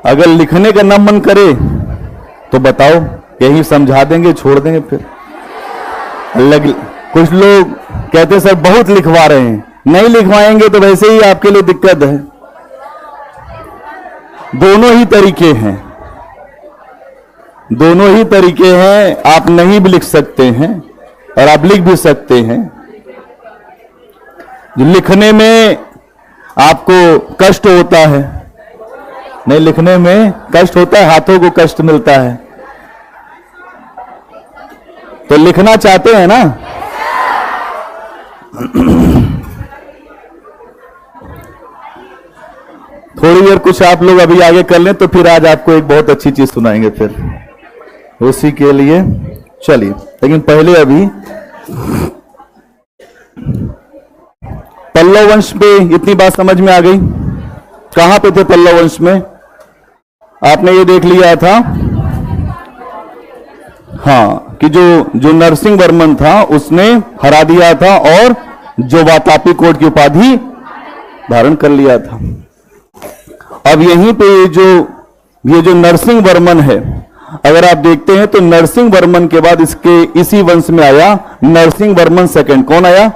अगर लिखने का न मन करे तो बताओ, यही समझा देंगे, छोड़ देंगे फिर। कुछ लोग कहते सर बहुत लिखवा रहे हैं, नहीं लिखवाएंगे तो वैसे ही आपके लिए दिक्कत है। दोनों ही तरीके हैं, दोनों ही तरीके हैं। आप नहीं भी लिख सकते हैं और आप लिख भी सकते हैं। जो लिखने में आपको कष्ट होता है, नहीं लिखने में कष्ट होता है, हाथों को कष्ट मिलता है, तो लिखना चाहते हैं ना। थोड़ी देर कुछ आप लोग अभी आगे कर लें तो फिर आज आपको एक बहुत अच्छी चीज सुनाएंगे फिर उसी के लिए। चलिए, लेकिन पहले अभी पल्लव वंश पे इतनी बात समझ में आ गई। कहां पे थे पल्लव वंश में? आपने ये देख लिया था हाँ कि जो नरसिंह वर्मन था उसने हरा दिया था और जो वातापी कोट की उपाधि धारण कर लिया था। अब यहीं पे ये जो नरसिंह वर्मन है, अगर आप देखते हैं तो नरसिंह वर्मन के बाद इसी वंश में आया नरसिंह वर्मन सेकंड। कौन आया?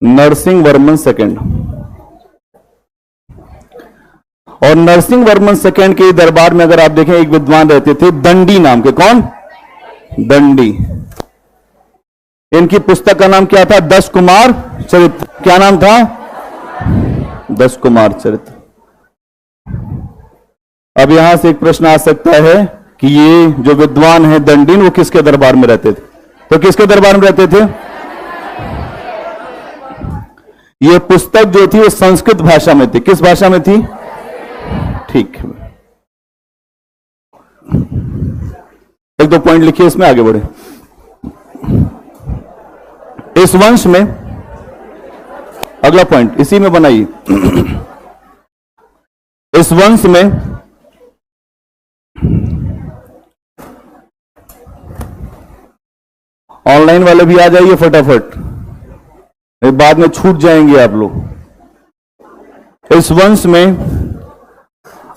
नरसिंह वर्मन सेकंड। और नरसिंह वर्मन सेकंड के दरबार में अगर आप देखें एक विद्वान रहते थे दंडी नाम के। कौन? दंडी। इनकी पुस्तक का नाम क्या था? 10 कुमार चरित्र। क्या नाम था? 10 कुमार चरित्र। अब यहां से एक प्रश्न आ सकता है कि ये जो विद्वान है दंडीन, वो किसके दरबार में रहते थे? तो किसके दरबार में रहते थे? ये पुस्तक जो थी वो संस्कृत भाषा में थी। किस भाषा में थी? ठीक है, एक दो पॉइंट लिखिए इसमें, आगे बढ़े। इस वंश में अगला पॉइंट इसी में बनाइए। इस वंश में ऑनलाइन वाले भी आ जाइए फटाफट, बाद में छूट जाएंगे आप लोग। इस वंश में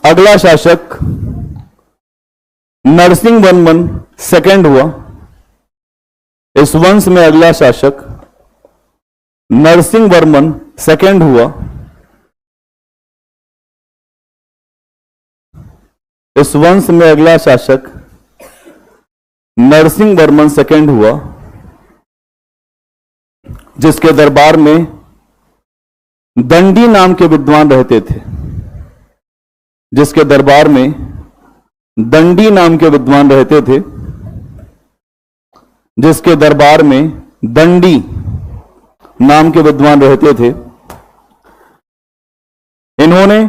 अगला शासक नरसिंह वर्मन सेकंड हुआ। इस वंश में अगला शासक नरसिंह वर्मन सेकंड हुआ। इस वंश में अगला शासक नरसिंह वर्मन सेकंड हुआ, जिसके दरबार में दंडी नाम के विद्वान रहते थे। जिसके दरबार में दंडी नाम के विद्वान रहते थे। जिसके दरबार में दंडी नाम के विद्वान रहते थे। इन्होंने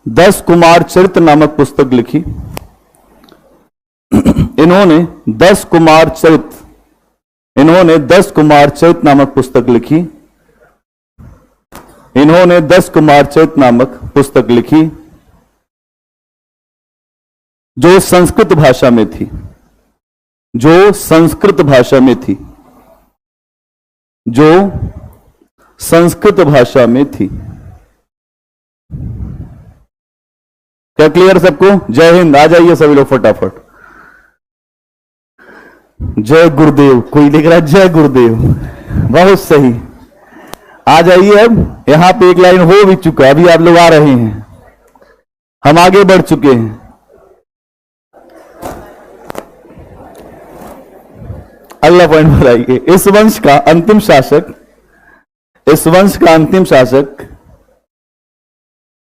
10 कुमार चरित्र नामक पुस्तक लिखी। इन्होंने 10 कुमार चरित्र नामक पुस्तक लिखी। इन्होंने 10 कुमार चरित्र नामक पुस्तक लिखी, जो संस्कृत भाषा में थी। जो संस्कृत भाषा में थी। जो संस्कृत भाषा में थी। क्या क्लियर सबको? जय हिंद। आ जाइए सभी लोग फटाफट। जय गुरुदेव। कोई लिख रहा है जय गुरुदेव। बहुत सही। आ जाइए। अब यहां पे एक लाइन हो भी चुका है, अभी आप लोग आ रहे हैं, हम आगे बढ़ चुके हैं। अगला पॉइंट बताइए। इस वंश का अंतिम शासक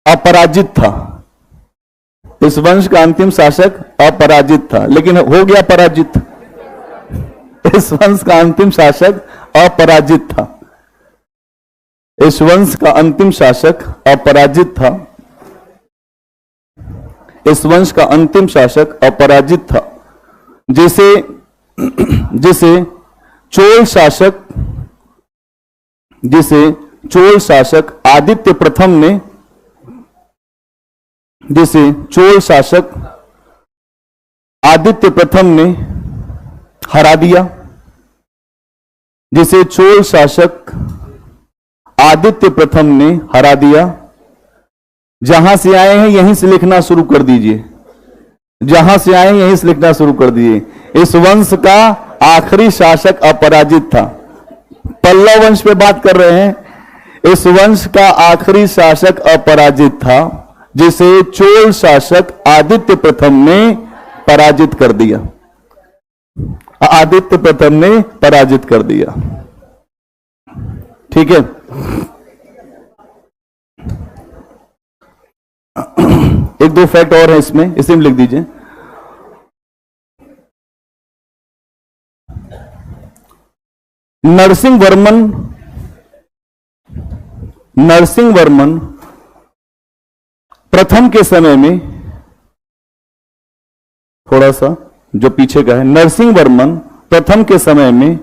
अपराजित था। इस वंश का अंतिम शासक अपराजित था, लेकिन हो गया पराजित। इस वंश का अंतिम शासक अपराजित था। इस वंश का अंतिम शासक अपराजित था। इस वंश का अंतिम शासक अपराजित था, जिसे चोल शासक आदित्य प्रथम ने हरा दिया। जिसे चोल शासक आदित्य प्रथम ने हरा दिया। जहां से आए हैं यहीं से लिखना शुरू कर दीजिए, जहां से आए यहीं से लिखना शुरू कर दीजिए। इस वंश का आखिरी शासक अपराजित था। पल्लव वंश पे बात कर रहे हैं। इस वंश का आखिरी शासक अपराजित था, जिसे चोल शासक आदित्य प्रथम ने पराजित कर दिया। आदित्य प्रथम ने पराजित कर दिया। ठीक है। एक दो फैक्ट और है इसमें, इसे लिख दीजिए। नरसिंह वर्मन प्रथम के समय में, थोड़ा सा जो पीछे का है, नरसिंह वर्मन प्रथम के समय में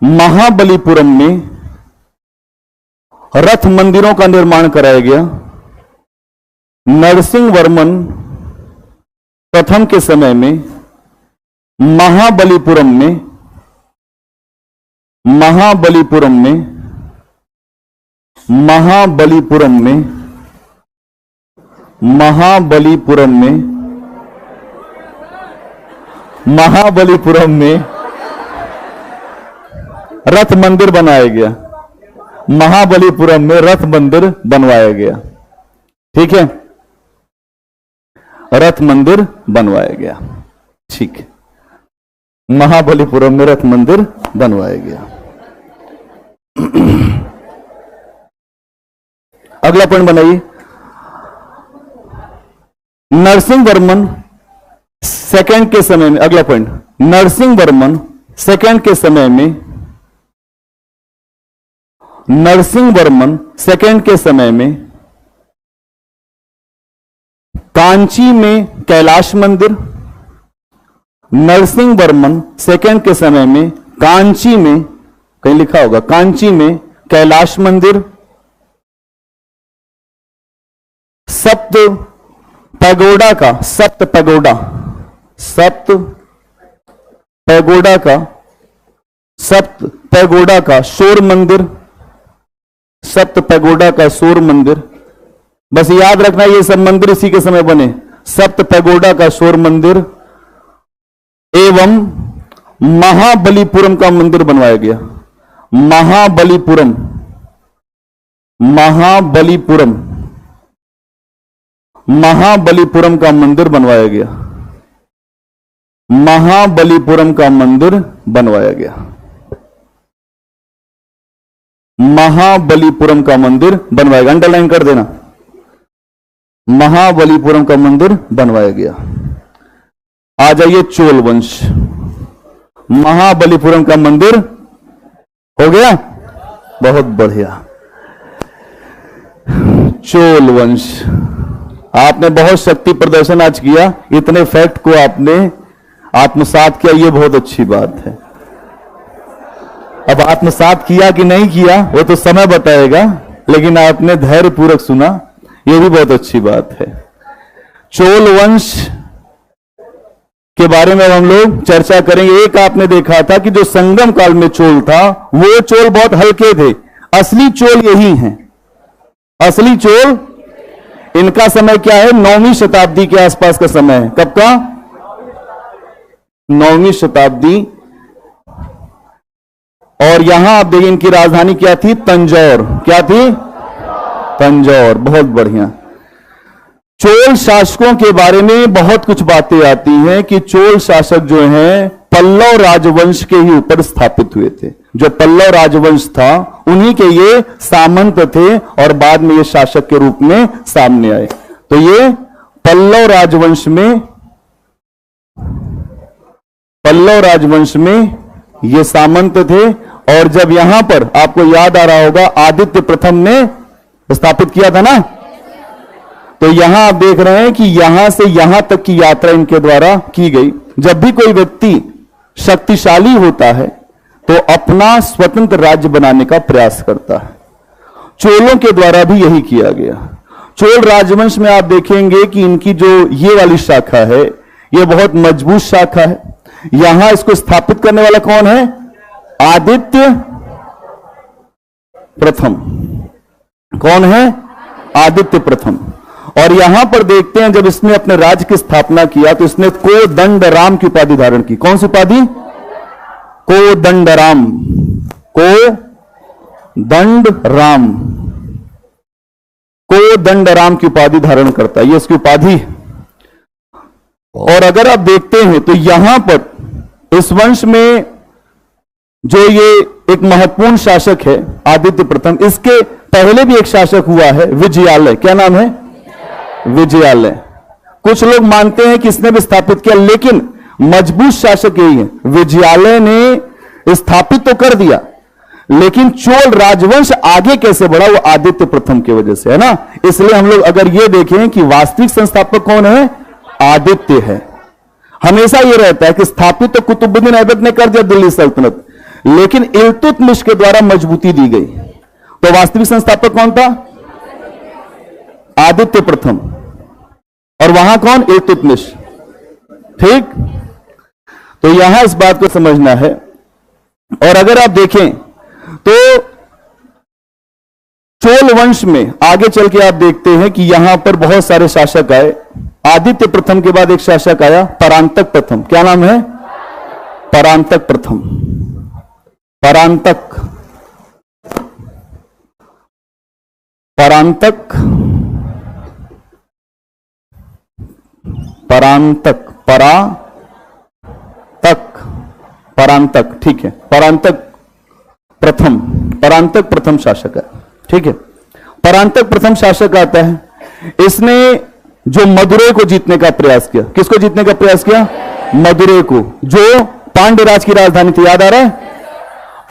महाबलीपुरम में रथ मंदिरों का निर्माण कराया गया। नरसिंह वर्मन प्रथम के समय में महाबलीपुरम में रथ मंदिर बनाया गया। महाबलीपुरम में रथ मंदिर बनवाया गया। ठीक है, रथ मंदिर बनवाया गया। ठीक है, महाबलीपुरम में रथ मंदिर बनवाया गया। अगला पॉइंट बनाइए। नरसिंह वर्मन सेकंड के समय में, अगला पॉइंट, नरसिंह वर्मन सेकंड के समय में, नरसिंह वर्मन सेकंड के समय में कांची में कैलाश मंदिर, नरसिंह वर्मन सेकंड के समय में कांची में, कहीं लिखा होगा, कांची में कैलाश मंदिर, सप्त पैगोडा का शोर मंदिर, सप्त पैगोडा का शोर मंदिर, बस याद रखना ये सब मंदिर इसी के समय बने। सप्त पैगोडा का शोर मंदिर एवं महाबलीपुरम का मंदिर बनवाया गया। महाबलीपुरम का मंदिर बनवाया गया। महाबलीपुरम का मंदिर बनवाया गया। महाबलीपुरम का मंदिर बनवाया गया। अंडरलाइन कर देना, महाबलीपुरम का मंदिर बनवाया गया। आ जाइए चोल वंश। महाबलीपुरम का मंदिर हो गया, बहुत बढ़िया। चोल वंश, आपने बहुत शक्ति प्रदर्शन आज किया, इतने फैक्ट को आपने आत्मसात किया, यह बहुत अच्छी बात है। अब आत्मसात किया कि नहीं किया वो तो समय बताएगा, लेकिन आपने धैर्यपूर्वक सुना, यह भी बहुत अच्छी बात है। चोल वंश के बारे में हम लोग चर्चा करेंगे। एक आपने देखा था कि जो संगम काल में चोल था, वो चोल बहुत हल्के थे। असली चोल यही हैं। असली चोल, इनका समय क्या है? 9वीं शताब्दी के आसपास का समय है। कब का? 9वीं शताब्दी। और यहां आप देखिए इनकी राजधानी क्या थी? तंजौर। क्या थी? तंजौर। बहुत बढ़िया। चोल शासकों के बारे में बहुत कुछ बातें आती हैं कि चोल शासक जो हैं पल्लव राजवंश के ही ऊपर स्थापित हुए थे। जो पल्लव राजवंश था उन्हीं के ये सामंत थे और बाद में ये शासक के रूप में सामने आए। तो ये पल्लव राजवंश में ये सामंत थे। और जब यहां पर आपको याद आ रहा होगा आदित्य प्रथम ने स्थापित किया था ना, तो यहां आप देख रहे हैं कि यहां से यहां तक की यात्रा इनके द्वारा की गई। जब भी कोई व्यक्ति शक्तिशाली होता है तो अपना स्वतंत्र राज्य बनाने का प्रयास करता है। चोलों के द्वारा भी यही किया गया। चोल राजवंश में आप देखेंगे कि इनकी जो ये वाली शाखा है, ये बहुत मजबूत शाखा है। यहां इसको स्थापित करने वाला कौन है? आदित्य प्रथम। कौन है? आदित्य प्रथम। और यहां पर देखते हैं जब इसने अपने राज्य की स्थापना किया तो इसने कोदंडराम की उपाधि धारण की। कौन सी उपाधि? कोदंडराम। कोदंडराम, कोदंडराम की उपाधि धारण करता है, ये इसकी उपाधि। और अगर आप देखते हैं तो यहां पर इस वंश में जो ये एक महत्वपूर्ण शासक है आदित्य प्रथम, इसके पहले भी एक शासक हुआ है विजयालय। क्या नाम है? विजयालय। कुछ लोग मानते हैं कि इसने भी स्थापित किया, लेकिन मजबूत शासक यही है। विजयालय ने स्थापित तो कर दिया, लेकिन चोल राजवंश आगे कैसे बढ़ा? वो आदित्य प्रथम की वजह से, है ना। इसलिए हम लोग अगर ये देखें कि वास्तविक संस्थापक कौन है? आदित्य है। हमेशा ये रहता है कि स्थापित तो कुतुबुद्दीन ऐबक ने कर दिया दिल्ली सल्तनत, लेकिन इल्तुतमिश के द्वारा मजबूती दी गई। तो वास्तविक संस्थापक कौन था? आदित्य प्रथम। और वहां कौन? इल्तुतमिश। ठीक। तो यहां इस बात को समझना है। और अगर आप देखें तो चोल वंश में आगे चल के आप देखते हैं कि यहां पर बहुत सारे शासक आए। आदित्य प्रथम के बाद एक शासक आया परांतक प्रथम। क्या नाम है? परांतक प्रथम। परांतक, परांतक, परांतक, परातक, परांतक। ठीक है, परांतक प्रथम, परांतक प्रथम शासक है। ठीक है, परांतक प्रथम शासक आता है। इसने जो मदुरै को जीतने का प्रयास किया। किसको जीतने का प्रयास किया? मदुरै को, जो पांड्यराज की राजधानी थी। याद आ रहा है?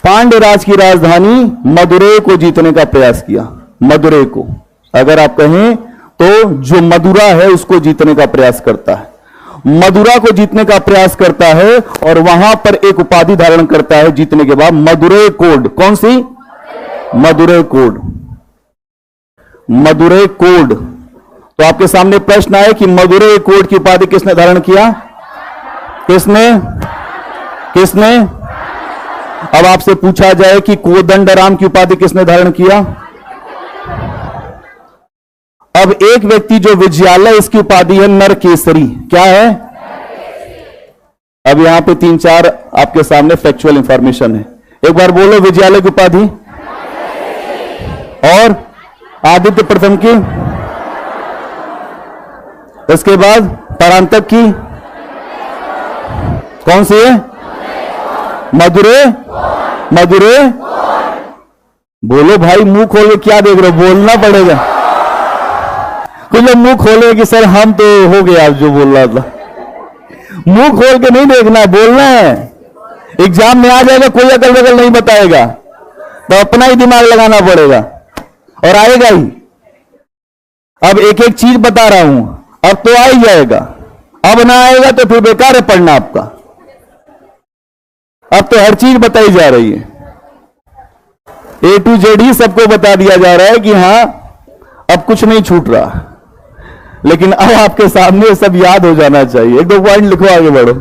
पांड्यराज की राजधानी मदुरै को जीतने का प्रयास किया। मदुरै को, अगर आप कहें तो जो मदुरा है उसको जीतने का प्रयास करता है। मदुरा को जीतने का प्रयास करता है और वहां पर एक उपाधि धारण करता है जीतने के बाद, मदुरै कोड। कौन सी? मदुरै कोड। मदुरै कोड। तो आपके सामने प्रश्न आए कि मदुरै कोड की उपाधि किसने धारण किया? किसने? किसने? अब आपसे पूछा जाए कि कोदंडराम की उपाधि किसने धारण किया? अब एक व्यक्ति जो विजयालय, इसकी उपाधि है नरकेसरी। क्या है? अब यहां पे 3-4 आपके सामने फैक्चुअल इंफॉर्मेशन है। एक बार बोलो, विजयालय की उपाधि। और आदित्य प्रथम की, इसके बाद परांतक की कौन सी है? मदुरै। मदुरै। बोलो भाई, मुंह खोल के क्या देख रहे हो? बोलना पड़ेगा। कुछ लोग मुंह खोले कि सर हम तो हो गया जो बोल रहा था। मुंह खोल के नहीं देखना, बोलना है। एग्जाम में आ जाएगा, कोई अगल बगल नहीं बताएगा, तो अपना ही दिमाग लगाना पड़ेगा और आएगा ही। अब एक एक चीज बता रहा हूं, अब तो आ ही जाएगा। अब ना आएगा तो फिर बेकार है पढ़ना आपका। अब तो हर चीज बताई जा रही है, A to Z ही सबको बता दिया जा रहा है कि हां अब कुछ नहीं छूट रहा। लेकिन अब आपके सामने सब याद हो जाना चाहिए। 1-2 पॉइंट लिखो, आगे बढ़ो।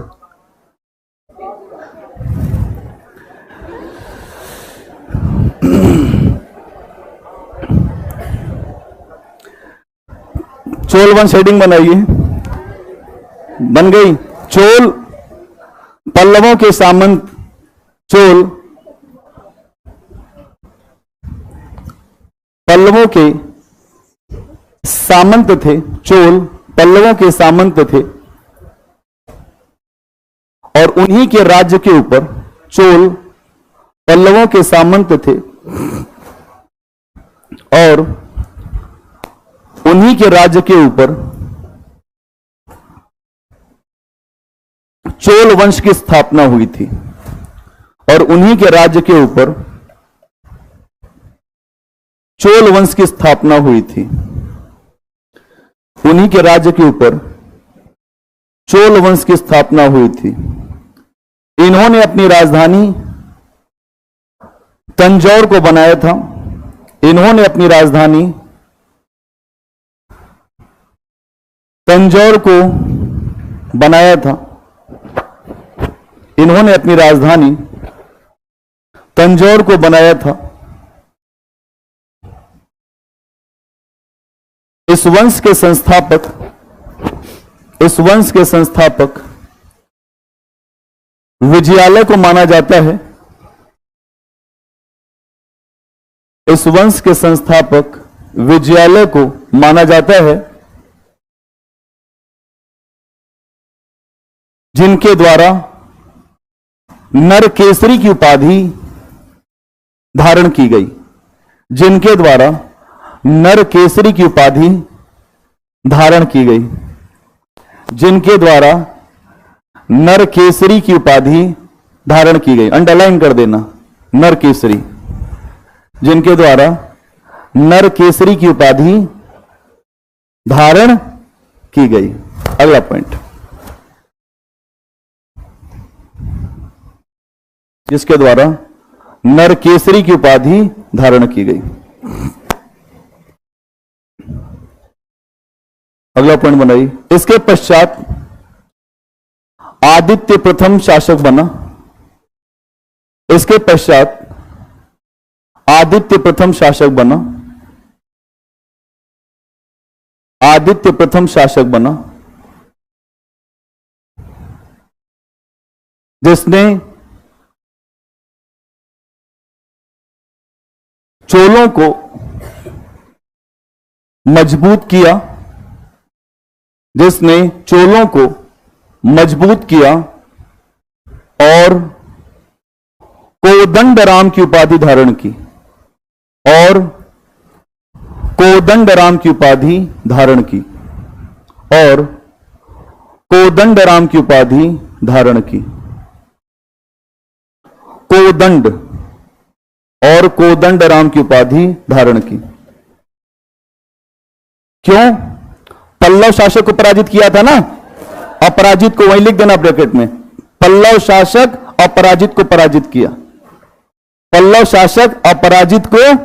चोल वंश हेडिंग बनाइए। बन गई। चोल पल्लवों के सामंत, चोल पल्लवों के सामंत थे। चोल पल्लवों के सामंत थे और उन्हीं के राज्य के ऊपर, चोल पल्लवों के सामंत थे और उन्हीं के राज्य के ऊपर चोल वंश की स्थापना हुई थी। और उन्हीं के राज्य के ऊपर चोल वंश की स्थापना हुई थी। उन्हीं के राज्य के ऊपर चोल वंश की स्थापना हुई थी। इन्होंने अपनी राजधानी तंजौर को बनाया था। इन्होंने अपनी राजधानी तंजौर को बनाया था। इन्होंने अपनी राजधानी तंजौर को बनाया था इस वंश के संस्थापक विजयालय को माना जाता है। इस वंश के संस्थापक विजयालय को माना जाता है, जिनके द्वारा नरकेसरी की उपाधि धारण की गई। जिनके द्वारा नरकेसरी की उपाधि धारण की गई। जिनके द्वारा नरकेसरी की उपाधि धारण की गई। अंडरलाइन कर देना, नरकेसरी। जिनके द्वारा नरकेसरी की उपाधि धारण की गई। अगला पॉइंट, जिसके द्वारा नरकेसरी की उपाधि धारण की गई। अगला पॉइंट बनाइए। इसके पश्चात आदित्य प्रथम शासक बना। इसके पश्चात आदित्य प्रथम शासक बना। आदित्य प्रथम शासक बना, जिसने चोलों को मजबूत किया। जिसने चोलों को मजबूत किया और कोदंडराम की उपाधि धारण की। और कोदंडराम की उपाधि धारण की। और कोदंडराम की उपाधि धारण की। कोदंड और कोदंडराम की उपाधि धारण की। क्यों? पल्लव शासक को पराजित किया था ना। अपराजित को वहीं लिख देना ब्रैकेट में। पल्लव शासक अपराजित को पराजित किया। पल्लव शासक अपराजित को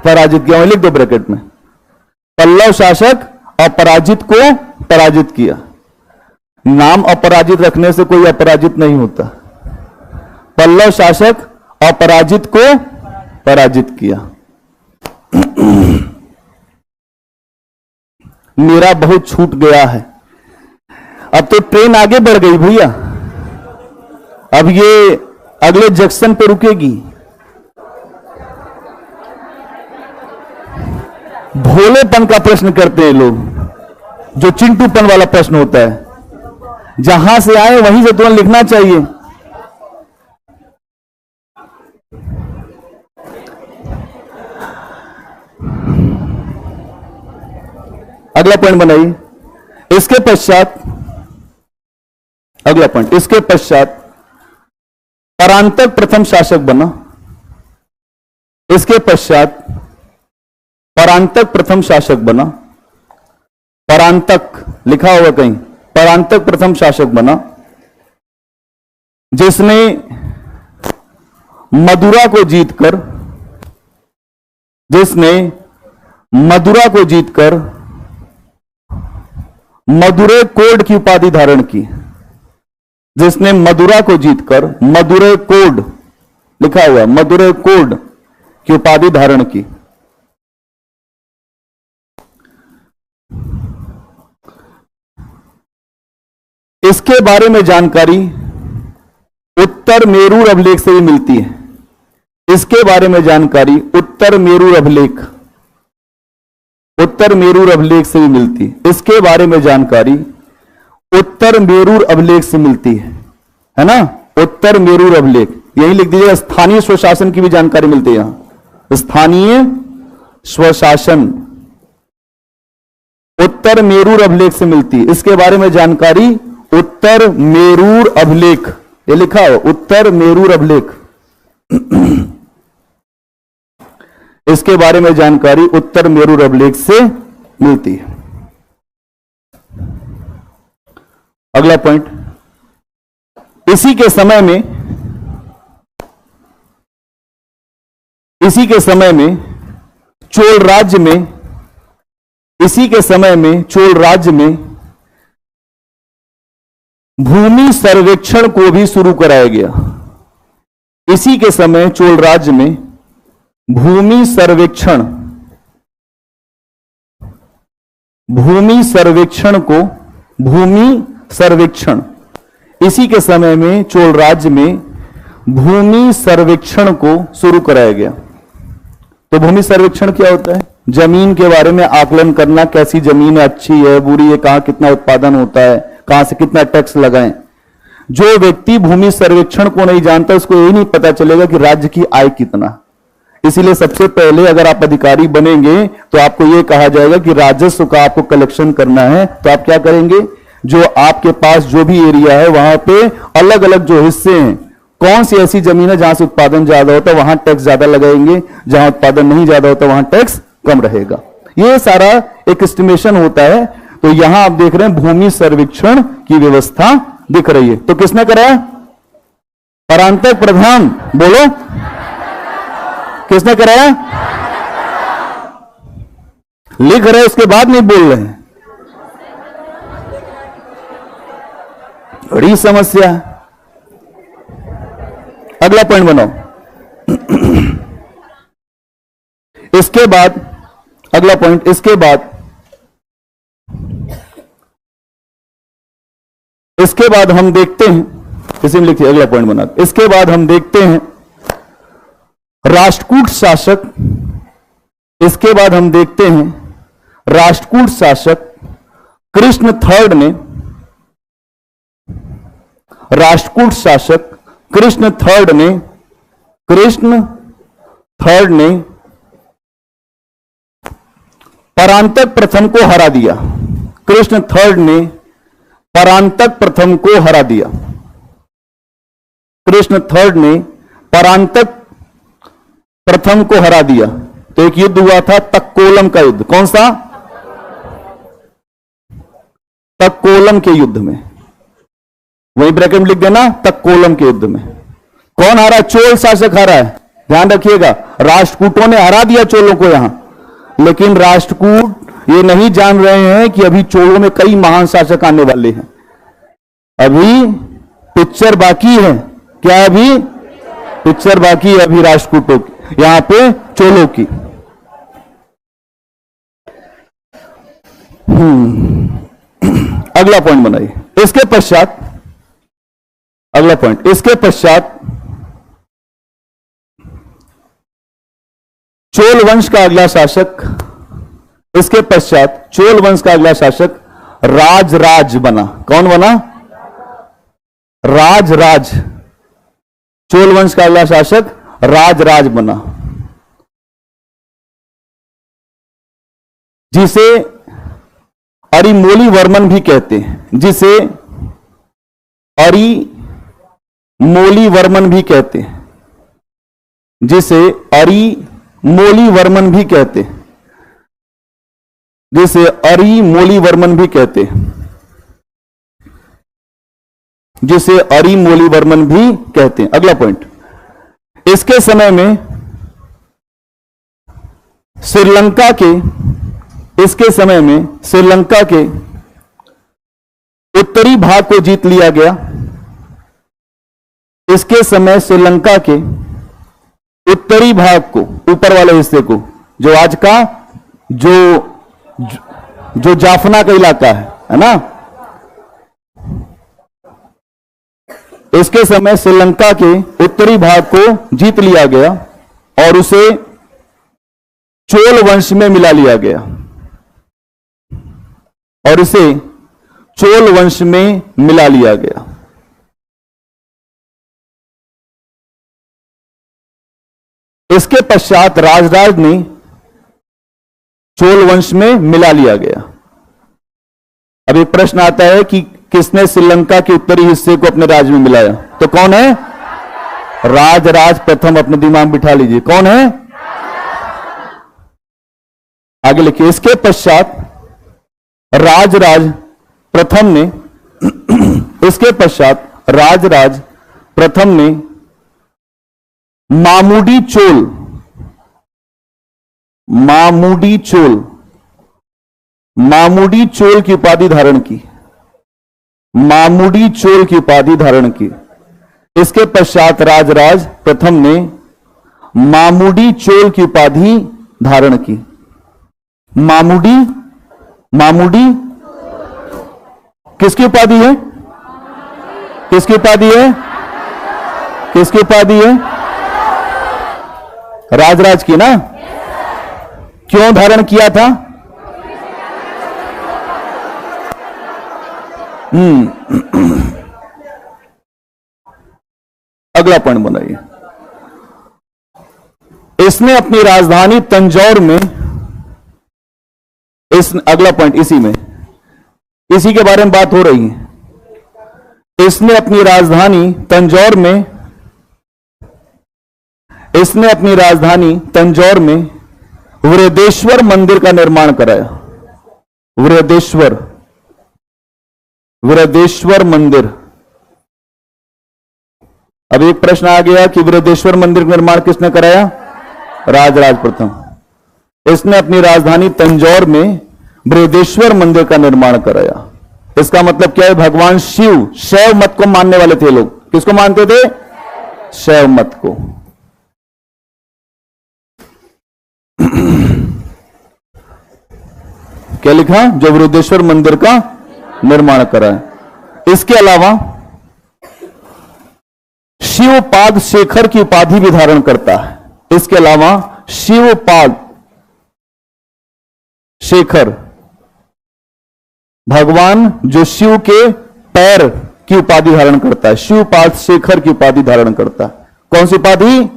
पराजित किया, वहीं लिख दो ब्रैकेट में। पल्लव शासक अपराजित को पराजित किया। नाम अपराजित रखने से कोई अपराजित नहीं होता। पल्लव शासक अपराजित को पराजित किया। मेरा बहुत छूट गया है। अब तो ट्रेन आगे बढ़ गई भैया। अब ये अगले जंक्शन पे रुकेगी। भोलेपन का प्रश्न करते हैं लोग, जो चिंटूपन वाला प्रश्न होता है। जहां से आए वहीं से तुरंत लिखना चाहिए। अगला पॉइंट बनाइए। इसके पश्चात अगला पॉइंट, इसके पश्चात परांतक प्रथम शासक बना। इसके पश्चात परांतक प्रथम शासक बना। परांतक लिखा होगा कहीं, परांतक प्रथम शासक बना, जिसने मदुरा को जीतकर मदुरै कोड की उपाधि धारण की। जिसने मदुरा को जीतकर मदुरै कोड लिखा हुआ, मदुरै कोड की उपाधि धारण की। इसके बारे में जानकारी उत्तर मेरू अभिलेख से भी मिलती है। इसके बारे में जानकारी उत्तर मेरू अभिलेख से भी मिलती है। इसके बारे में जानकारी उत्तर मेरूर अभिलेख से मिलती है ना। उत्तर मेरूर अभिलेख, यही लिख दीजिएगा। स्थानीय स्वशासन की भी जानकारी मिलती है यहां। स्थानीय स्वशासन उत्तर मेरूर अभिलेख से मिलती है। इसके बारे में जानकारी उत्तर मेरूर अभिलेख, ये लिखा हो उत्तर मेरूर अभिलेख। इसके बारे में जानकारी उत्तर मेरूर अभिलेख से मिलती है। अगला पॉइंट, इसी के समय में चोल राज्य में भूमि सर्वेक्षण को भी शुरू कराया गया। इसी के समय चोल राज्य में भूमि सर्वेक्षण भूमि सर्वेक्षण इसी के समय में चोल राज्य में भूमि सर्वेक्षण को शुरू कराया गया। तो भूमि सर्वेक्षण क्या होता है? जमीन के बारे में आकलन करना, कैसी जमीन है, अच्छी है, बुरी है, कहां कितना उत्पादन होता है, कहां से कितना टैक्स लगाएं। जो व्यक्ति भूमि सर्वेक्षण को नहीं जानता उसको यही नहीं पता चलेगा कि राज्य की आय कितना। इसीलिए सबसे पहले अगर आप अधिकारी बनेंगे तो आपको यह कहा जाएगा कि राजस्व का आपको कलेक्शन करना है। तो आप क्या करेंगे? जो आपके पास जो भी एरिया है वहां पे अलग अलग जो हिस्से हैं, कौन सी ऐसी जमीन है जहां से उत्पादन ज्यादा होता है वहां टैक्स ज्यादा लगाएंगे, जहां उत्पादन नहीं ज्यादा होता वहां टैक्स कम रहेगा। यह सारा एक एस्टिमेशन होता है। तो यहां आप देख रहे हैं भूमि सर्वेक्षण की व्यवस्था दिख रही है। तो किसने कराया? परांतक प्रधान, बोलो किसने कराया? लिख रहे उसके बाद नहीं बोल रहे हैं, बड़ी समस्या। अगला पॉइंट बनाओ। इसके बाद अगला पॉइंट, इसके बाद हम देखते हैं, इसी में लिखिए अगला पॉइंट बना। इसके बाद हम देखते हैं राष्ट्रकूट शासक, इसके बाद हम देखते हैं राष्ट्रकूट शासक कृष्ण थर्ड ने, राष्ट्रकूट शासक कृष्ण थर्ड ने परांतक प्रथम को हरा दिया। कृष्ण थर्ड ने परांतक प्रथम को हरा दिया। कृष्ण थर्ड ने परांतक प्रथम को हरा दिया। तो एक युद्ध हुआ था तक्कोलम का युद्ध। कौन सा? तक्कोलम के युद्ध में, वही ब्रैकेट में लिख देना, तक्कोलम के युद्ध में कौन हारा? चोल शासक हारा है। ध्यान रखिएगा, राष्ट्रकूटों ने हरा दिया चोलों को यहां, लेकिन राष्ट्रकूट ये नहीं जान रहे हैं कि अभी चोलों में कई महान शासक आने वाले हैं। अभी पिक्चर बाकी है। क्या? अभी पिक्चर बाकी है अभी राष्ट्रकूटों की, यहां पे चोलों की। अगला पॉइंट बनाइए। इसके पश्चात अगला पॉइंट, इसके पश्चात चोल वंश का अगला शासक, इसके पश्चात चोल वंश का अगला शासक राजराज बना। कौन बना? राजराज। चोल वंश का अगला शासक राजराज बना, जिसे अरिमोली वर्मन भी कहते हैं, जिसे अरिमोली वर्मन भी कहते हैं, जिसे अरिमोली वर्मन भी कहते हैं, जिसे अरिमोली वर्मन भी कहते हैं, जिसे अरिमोली वर्मन भी कहते हैं। अगला पॉइंट, इसके समय में श्रीलंका के, इसके समय में श्रीलंका के उत्तरी भाग को जीत लिया गया। इसके समय श्रीलंका के उत्तरी भाग को, ऊपर वाले हिस्से को, जो आज का जो जाफना का इलाका है ना, इसके समय श्रीलंका के उत्तरी भाग को जीत लिया गया और उसे चोल वंश में मिला लिया गया, और इसे चोल वंश में मिला लिया गया। इसके पश्चात राजराज ने चोल वंश में मिला लिया गया। अब एक प्रश्न आता है कि किसने श्रीलंका के उत्तरी हिस्से को अपने राज्य में मिलाया? तो कौन है? राजराज प्रथम। अपने दिमाग में बिठा लीजिए, कौन है? आगे लिखिए। इसके पश्चात राजराज प्रथम ने, इसके पश्चात राजराज प्रथम ने मामूडी चोल, मामूडी चोल, मामूडी चोल की उपाधि धारण की, मामूडी चोल की उपाधि धारण की। इसके पश्चात राजराज प्रथम ने मामूडी चोल की उपाधि धारण की। मामूडी मामूडी किसकी उपाधि है? किसकी उपाधि है? किसकी उपाधि है? राजराज की ना। क्यों धारण किया था? अगला पॉइंट बनाइए। इसने अपनी राजधानी तंजौर में, अगला पॉइंट इसी में, इसी के बारे में बात हो रही है। इसने अपनी राजधानी तंजौर में, इसने अपनी राजधानी तंजौर में वृहदेश्वर मंदिर का निर्माण कराया। वृहदेश्वर मंदिर। अब एक प्रश्न आ गया कि वृहदेश्वर मंदिर का निर्माण किसने कराया? राजराज प्रथम। इसने अपनी राजधानी तंजौर में बृहदेश्वर मंदिर का निर्माण कराया। इसका मतलब क्या है? भगवान शिव, शैव मत को मानने वाले थे लोग। किसको मानते थे? शैव मत को। क्या लिखा? जो बृहदेश्वर मंदिर का निर्माण कराया। इसके अलावा शिवपाद शेखर की उपाधि भी धारण करता है। इसके अलावा शिवपाद शेखर, भगवान जो शिव के पैर की उपाधि धारण करता है, शिवपाद शेखर की उपाधि धारण करता है। कौन सी उपाधि?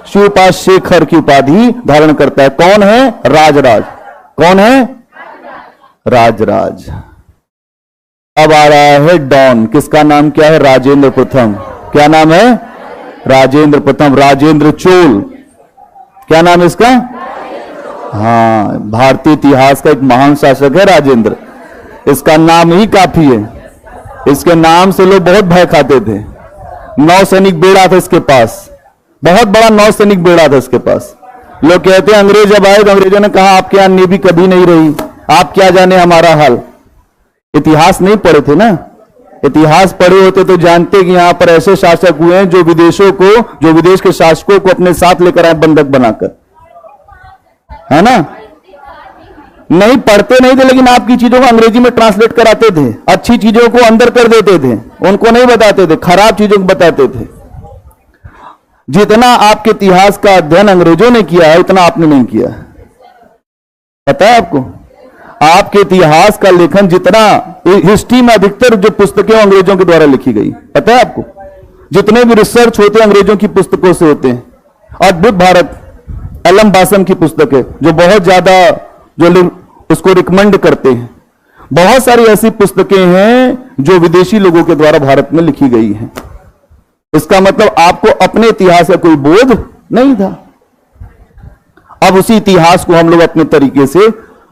शिवपाद शेखर की उपाधि धारण करता है। कौन है? राजराज। कौन है? राजराज। अब आ रहा है डॉन। किसका नाम क्या है? राजेंद्र प्रथम। क्या नाम है? राजेंद्र प्रथम। राजेंद्र चोल। क्या नाम है इसका? हाँ, भारतीय इतिहास का एक महान शासक है राजेंद्र। इसका नाम ही काफी है। इसके नाम से लोग बहुत भय खाते थे। नौसैनिक बेड़ा था इसके पास, बहुत बड़ा नौसैनिक बेड़ा था इसके पास। लोग कहते हैं अंग्रेज जब आए तो अंग्रेजों ने कहा आपके यहां नेवी कभी नहीं रही, आप क्या जाने हमारा हाल। इतिहास नहीं पढ़े थे ना। इतिहास पढ़े होते तो जानते कि यहां पर ऐसे शासक हुए हैं जो विदेश के शासकों को अपने साथ लेकर आए बंधक बनाकर, है ना। नहीं पढ़ते नहीं थे, लेकिन आपकी चीजों को अंग्रेजी में ट्रांसलेट कराते थे। अच्छी चीजों को अंदर कर देते थे, उनको नहीं बताते थे, खराब चीजों को बताते थे। जितना आपके इतिहास का अध्ययन अंग्रेजों ने किया है उतना आपने नहीं किया। पता है आपको? आपके इतिहास का लेखन जितना, हिस्ट्री में अधिकतर जो पुस्तकें अंग्रेजों के द्वारा लिखी गई, पता है आपको? जितने भी रिसर्च होते हैं अंग्रेजों की पुस्तकों से होते हैं। अद्भुत भारत, एलएम बासम की पुस्तक है जो बहुत ज्यादा जो लोग उसको रिकमेंड करते हैं। बहुत सारी ऐसी पुस्तकें हैं जो विदेशी लोगों के द्वारा भारत में लिखी गई हैं। इसका मतलब आपको अपने इतिहास का कोई बोध नहीं था। अब उसी इतिहास को हम लोग अपने तरीके से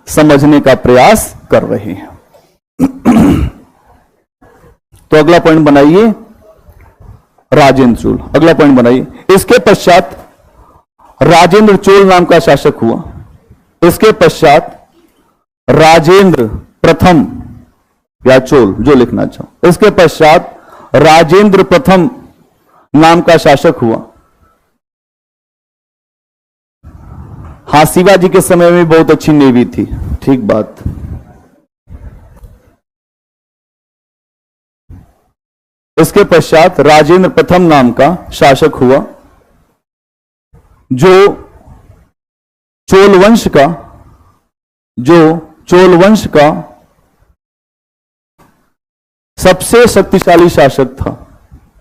समझने का प्रयास कर रहे हैं। तो अगला पॉइंट बनाइए, राजेंद्र चोल। अगला पॉइंट बनाइए। इसके पश्चात राजेंद्र चोल नाम का शासक हुआ। इसके पश्चात राजेंद्र प्रथम या चोल, जो लिखना चाहो। इसके पश्चात राजेंद्र प्रथम नाम का शासक हुआ। हाँ, शिवाजी के समय में बहुत अच्छी नेवी थी, ठीक बात। इसके पश्चात राजेंद्र प्रथम नाम का शासक हुआ जो चोल वंश का सबसे शक्तिशाली शासक था।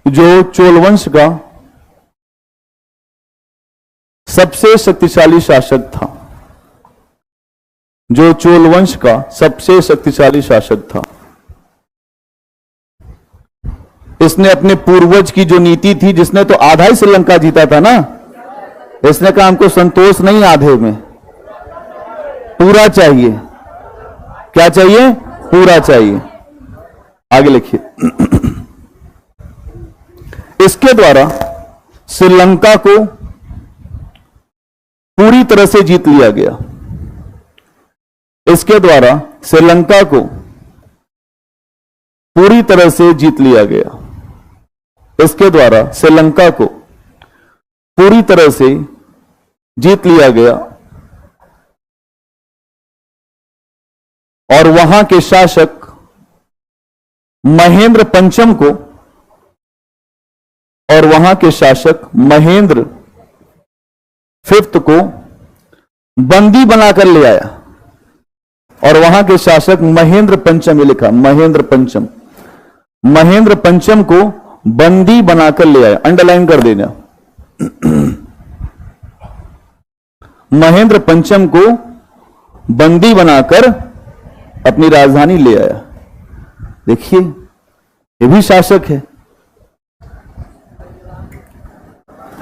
जो चोल वंश का सबसे शक्तिशाली शासक था। जो चोल वंश का सबसे शक्तिशाली शासक था। इसने अपने पूर्वज की जो नीति थी, जिसने तो आधा ही श्रीलंका जीता था ना, इसने कहा हमको संतोष नहीं आधे में, पूरा चाहिए। क्या चाहिए? पूरा चाहिए। आगे लिखिए। इसके द्वारा श्रीलंका को पूरी तरह से जीत लिया गया। इसके द्वारा श्रीलंका को पूरी तरह से जीत लिया गया। इसके द्वारा श्रीलंका को पूरी तरह से जीत लिया गया। और वहां के शासक महेंद्र पंचम को और वहां के शासक महेंद्र फिफ्थ को बंदी बनाकर ले आया। और वहां के शासक महेंद्र पंचम, ये लिखा महेंद्र पंचम, महेंद्र पंचम को बंदी बनाकर ले आया। अंडरलाइन कर देना, महेंद्र पंचम को बंदी बनाकर अपनी राजधानी ले आया। देखिए ये भी शासक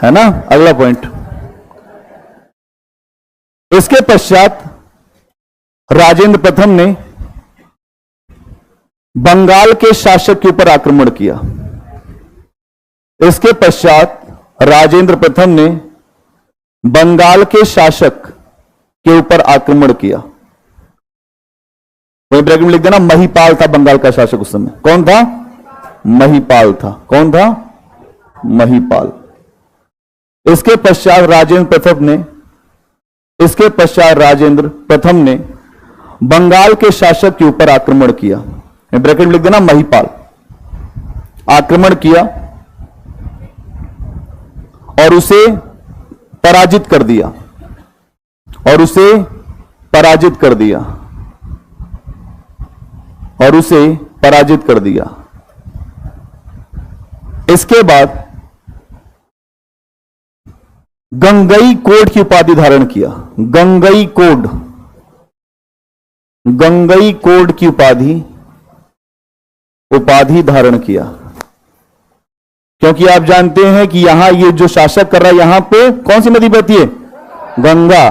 है ना। अगला पॉइंट, इसके पश्चात राजेंद्र प्रथम ने बंगाल के शासक के ऊपर आक्रमण किया। इसके पश्चात राजेंद्र प्रथम ने बंगाल के शासक के ऊपर आक्रमण किया। वही ब्रैकेट में लिख देना, महिपाल था बंगाल का शासक उस समय। कौन था? महिपाल था। कौन था? महिपाल। इसके पश्चात राजेंद्र प्रथम ने बंगाल के शासक के ऊपर आक्रमण किया। ब्रैकेट में लिख देना, महिपाल। आक्रमण किया और उसे पराजित कर दिया, और उसे पराजित कर दिया, और उसे पराजित कर दिया। इसके बाद गंगई कोड की उपाधि धारण किया। गंगई कोड, गंगई कोड की उपाधि धारण किया। क्योंकि आप जानते हैं कि यहां ये जो शासक कर रहा है, यहां पे कौन सी नदी बहती है? गंगा।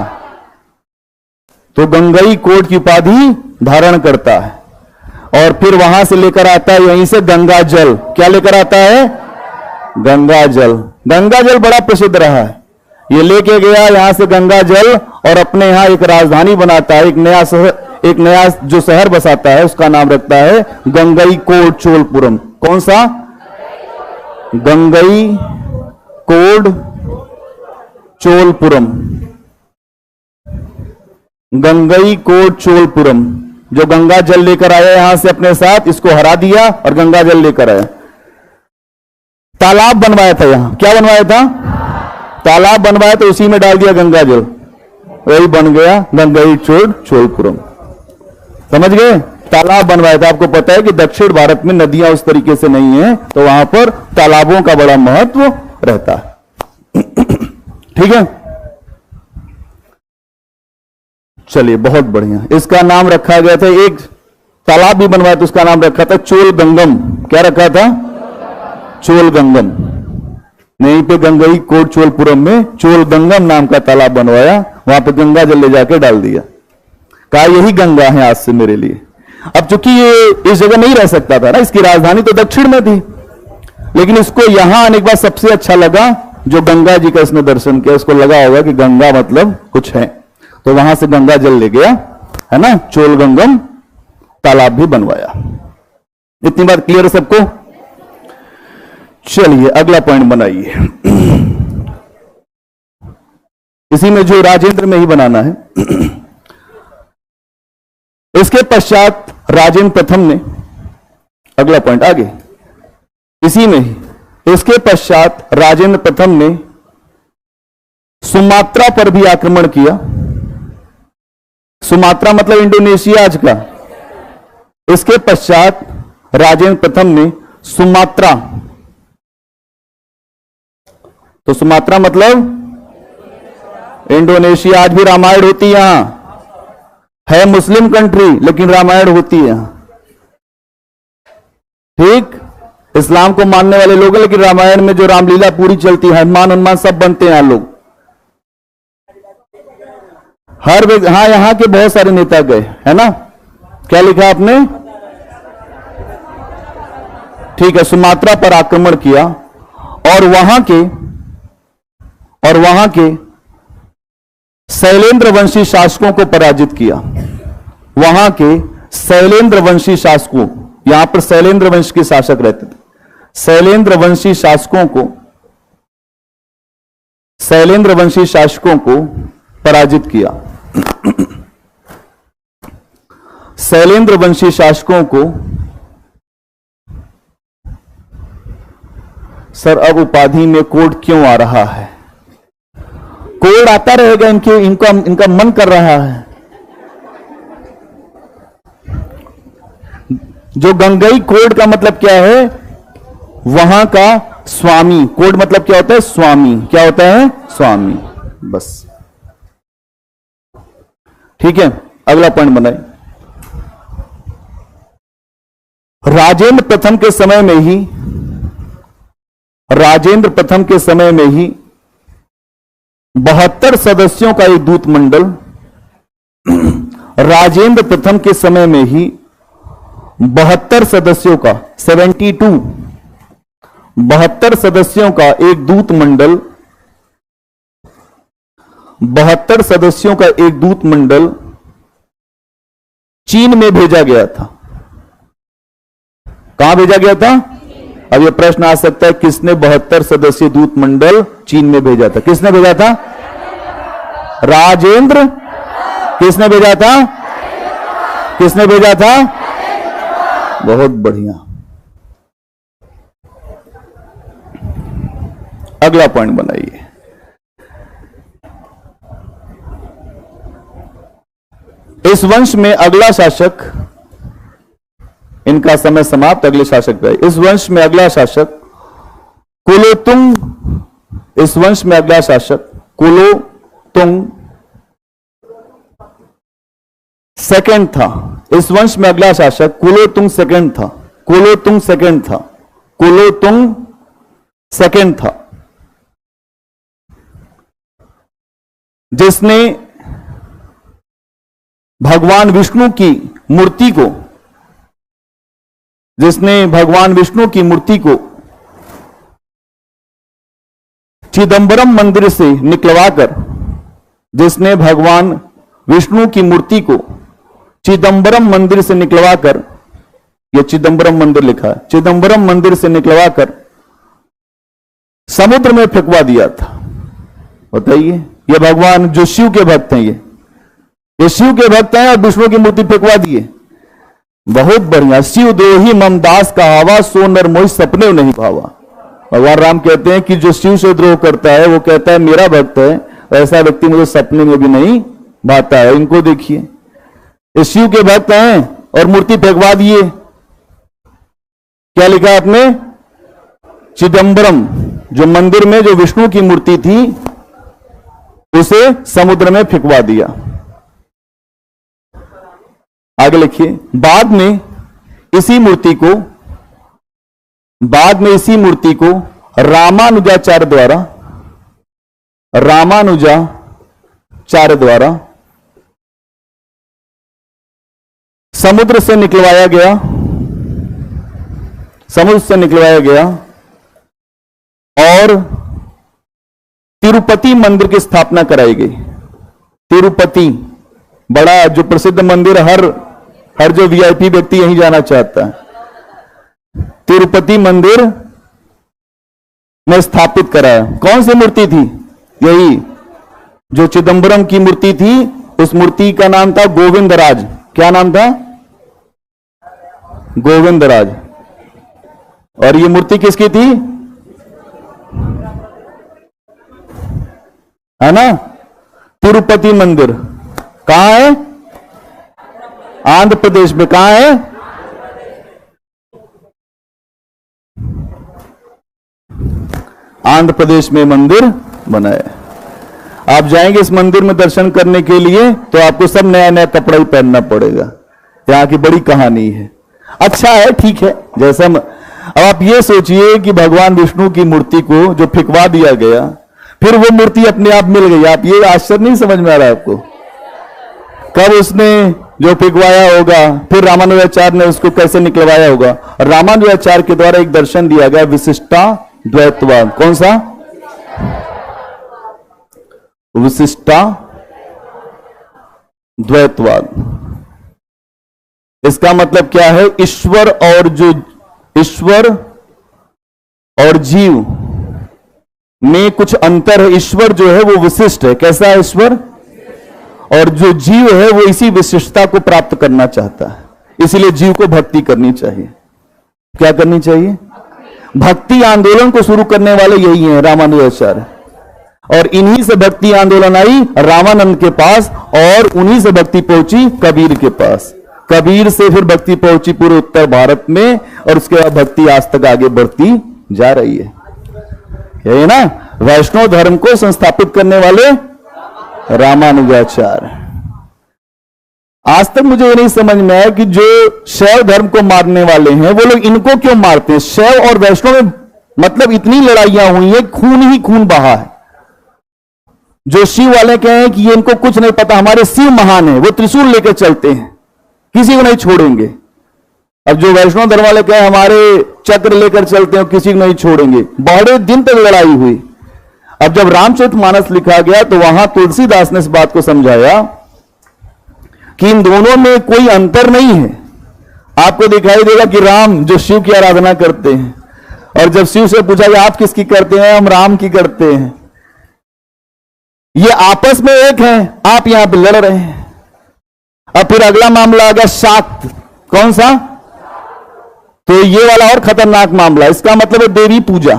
तो गंगई कोड की उपाधि धारण करता है। और फिर वहां से लेकर आता है यहीं से गंगा जल। क्या लेकर आता है? गंगा जल। गंगा जल बड़ा प्रसिद्ध रहा है। ये लेके गया यहां से गंगा जल और अपने यहां एक राजधानी बनाता है, एक नया जो शहर बसाता है, उसका नाम रखता है गंगई कोड चोलपुरम। कौन सा? गंगई कोड चोलपुरम। गंगई कोड चोलपुरम। जो गंगा जल लेकर आया यहां से अपने साथ, इसको हरा दिया और गंगा जल लेकर आया। तालाब बनवाया था यहां। क्या बनवाया था? तालाब बनवाया, तो उसी में डाल दिया गंगा जल, वही बन गया गंगई चोलपुरम। समझ गए? तालाब बनवाया था। आपको पता है कि दक्षिण भारत में नदियां उस तरीके से नहीं है, तो वहां पर तालाबों का बड़ा महत्व रहता है। ठीक है, चलिए बहुत बढ़िया। इसका नाम रखा गया था, एक तालाब भी बनवाया था, उसका नाम रखा था चोल गंगम। क्या रखा था? चोल गंगम। नहीं पे गंगई कोट चोलपुरम में चोल गंगम नाम का तालाब बनवाया, वहां पे गंगा जल ले जाके डाल दिया। कहा यही गंगा है आज से मेरे लिए। अब चूंकि ये इस जगह नहीं रह सकता था ना, इसकी राजधानी तो दक्षिण में थी, लेकिन इसको यहां आने के बाद सबसे अच्छा लगा जो गंगा जी का इसने दर्शन किया, उसको लगा होगा कि गंगा मतलब कुछ है, तो वहां से गंगा जल ले गया, है ना। चोल गंगम तालाब भी बनवाया। इतनी बात क्लियर है सबको? चलिए अगला पॉइंट बनाइए। इसी में जो राजेंद्र में ही बनाना है। इसके पश्चात राजेंद्र प्रथम ने, अगला पॉइंट आगे इसी में ही, इसके पश्चात राजेंद्र प्रथम ने सुमात्रा पर भी आक्रमण किया। सुमात्रा मतलब इंडोनेशिया आज का। इसके पश्चात राजेंद्र प्रथम ने सुमात्रा, तो सुमात्रा मतलब इंडोनेशिया, आज भी रामायण होती है यहां, है मुस्लिम कंट्री लेकिन रामायण होती है यहां। ठीक, इस्लाम को मानने वाले लोग हैं, लेकिन रामायण में जो रामलीला पूरी चलती है, हनुमान सब बनते हैं यहां लोग। हर हाँ, यहां के बहुत सारे नेता गए, है ना। क्या लिखा आपने? ठीक है, सुमात्रा पर आक्रमण किया और वहां के शैलेंद्र वंशी शासकों को पराजित किया। वहां के शैलेंद्र वंशी शासकों, यहां पर शैलेंद्र वंश के शासक रहते थे, शैलेंद्र वंशी शासकों को पराजित किया। शैलेंद्र वंशी शासकों को सर अब उपाधि में कोड क्यों आ रहा है? कोड आता रहेगा, इनका मन कर रहा है। जो गंगई कोड का मतलब क्या है? वहां का स्वामी। कोड मतलब क्या होता है? स्वामी। क्या होता है? स्वामी। बस ठीक है, अगला पॉइंट बनाए। राजेंद्र प्रथम के समय में ही 72 सदस्यों का एक दूत मंडल, राजेंद्र प्रथम के समय में ही 72 सदस्यों का 72 सदस्यों का एक दूत मंडल, 72 सदस्यों का एक दूत मंडल चीन में भेजा गया था। कहां भेजा गया था? अब यह प्रश्न आ सकता है, किसने 72 सदस्यीय दूत मंडल चीन में भेजा था? किसने भेजा था? राजेंद्र। किसने भेजा था? किसने भेजा था? बहुत बढ़िया। अगला पॉइंट बनाइए। इस वंश में अगला शासक, इनका समय समाप्त, अगले शासक पे। इस वंश में अगला शासक कुलोतुंग, इस वंश में अगला शासक कुलोतुंग सेकंड था। इस वंश में अगला शासक कुलोतुंग सेकंड था। कुलोतुंग सेकंड था। कुलोतुंग सेकंड था, जिसने भगवान विष्णु की मूर्ति को, चिदंबरम मंदिर से निकलवाकर, जिसने भगवान विष्णु की मूर्ति को चिदंबरम मंदिर से निकलवाकर, यह चिदंबरम मंदिर लिखा है, चिदंबरम मंदिर से निकलवाकर समुद्र में फेंकवा दिया था। बताइए, ये भगवान जो शिव के भक्त हैं, ये शिव के भक्त हैं और विष्णु की मूर्ति फेंकवा दिए। बहुत बढ़िया। शिव द्रोही ममदास कहावा, सो नर मोहि सपने नहीं भावा। भगवान राम कहते हैं कि जो शिव से द्रोह करता है वो कहता है मेरा भक्त है, ऐसा व्यक्ति मुझे सपने में भी नहीं भाता है। इनको देखिए, ये शिव के भक्त हैं और मूर्ति फेंकवा दिए। क्या लिखा आपने? चिदंबरम, जो मंदिर में जो विष्णु की मूर्ति थी उसे समुद्र में फेंकवा दिया। आगे लिखिए, बाद में इसी मूर्ति को रामानुजाचार्य द्वारा समुद्र से निकलवाया गया और तिरुपति मंदिर की स्थापना कराई गई। तिरुपति बड़ा जो प्रसिद्ध मंदिर, हर जो वीआईपी व्यक्ति यहीं जाना चाहता है। तिरुपति मंदिर में स्थापित कराया। कौन सी मूर्ति थी? यही जो चिदंबरम की मूर्ति थी, उस मूर्ति का नाम था गोविंदराज। क्या नाम था? गोविंदराज। और ये मूर्ति किसकी थी? है ना? तिरुपति मंदिर कहां है? आंध्र प्रदेश में। कहां है? आंध्र प्रदेश में मंदिर बनाया। आप जाएंगे इस मंदिर में दर्शन करने के लिए तो आपको सब नया नया कपड़ा ही पहनना पड़ेगा। यहां की बड़ी कहानी है। अच्छा है, ठीक है, जैसा अब आप ये सोचिए कि भगवान विष्णु की मूर्ति को जो फेंकवा दिया गया, फिर वो मूर्ति अपने आप मिल गई। आप ये आश्चर्य नहीं समझ में आ रहा है आपको? कब उसने जो फेंकवाया होगा, फिर रामानुजाचार्य ने उसको कैसे निकलवाया होगा। और रामानुजाचार्य के द्वारा एक दर्शन दिया गया, विशिष्टा द्वैतवाद। कौन सा? विशिष्टा द्वैतवाद। इसका मतलब क्या है? ईश्वर और जीव में कुछ अंतर है। ईश्वर जो है वो विशिष्ट है। कैसा है ईश्वर? और जो जीव है वो इसी विशिष्टता को प्राप्त करना चाहता है, इसलिए जीव को भक्ति करनी चाहिए। क्या करनी चाहिए? भक्ति आंदोलन को शुरू करने वाले यही हैं, रामानुजाचार्य। और इन्हीं से भक्ति आंदोलन आई रामानंद के पास, और उन्हीं से भक्ति पहुंची कबीर के पास। कबीर से फिर भक्ति पहुंची पूरे उत्तर भारत में, और उसके बाद भक्ति आज तक आगे बढ़ती जा रही है। यही ना, वैष्णव धर्म को संस्थापित करने वाले रामानुजाचार्य। आज तक मुझे ये नहीं समझ में आया कि जो शैव धर्म को मारने वाले हैं वो लोग इनको क्यों मारते हैं। शैव और वैष्णव में मतलब इतनी लड़ाइयां हुई है, खून ही खून बहा है। जो शिव वाले कहें कि ये इनको कुछ नहीं पता, हमारे शिव महान है, वो त्रिशूल लेकर चलते हैं, किसी को नहीं छोड़ेंगे। अब जो वैष्णव धर्म वाले कहें हमारे चक्र लेकर चलते हैं, किसी को नहीं छोड़ेंगे। बड़े दिन तक लड़ाई हुई। अब जब रामचरितमानस लिखा गया तो वहां तुलसीदास ने इस बात को समझाया कि इन दोनों में कोई अंतर नहीं है। आपको दिखाई देगा कि राम जो शिव की आराधना करते हैं, और जब शिव से पूछा कि आप किसकी करते हैं, हम राम की करते हैं। ये आपस में एक हैं, आप यहां पे लड़ रहे हैं। अब फिर अगला मामला आ गया शाक्त। कौन सा? तो ये वाला और खतरनाक मामला, इसका मतलब है देवी पूजा।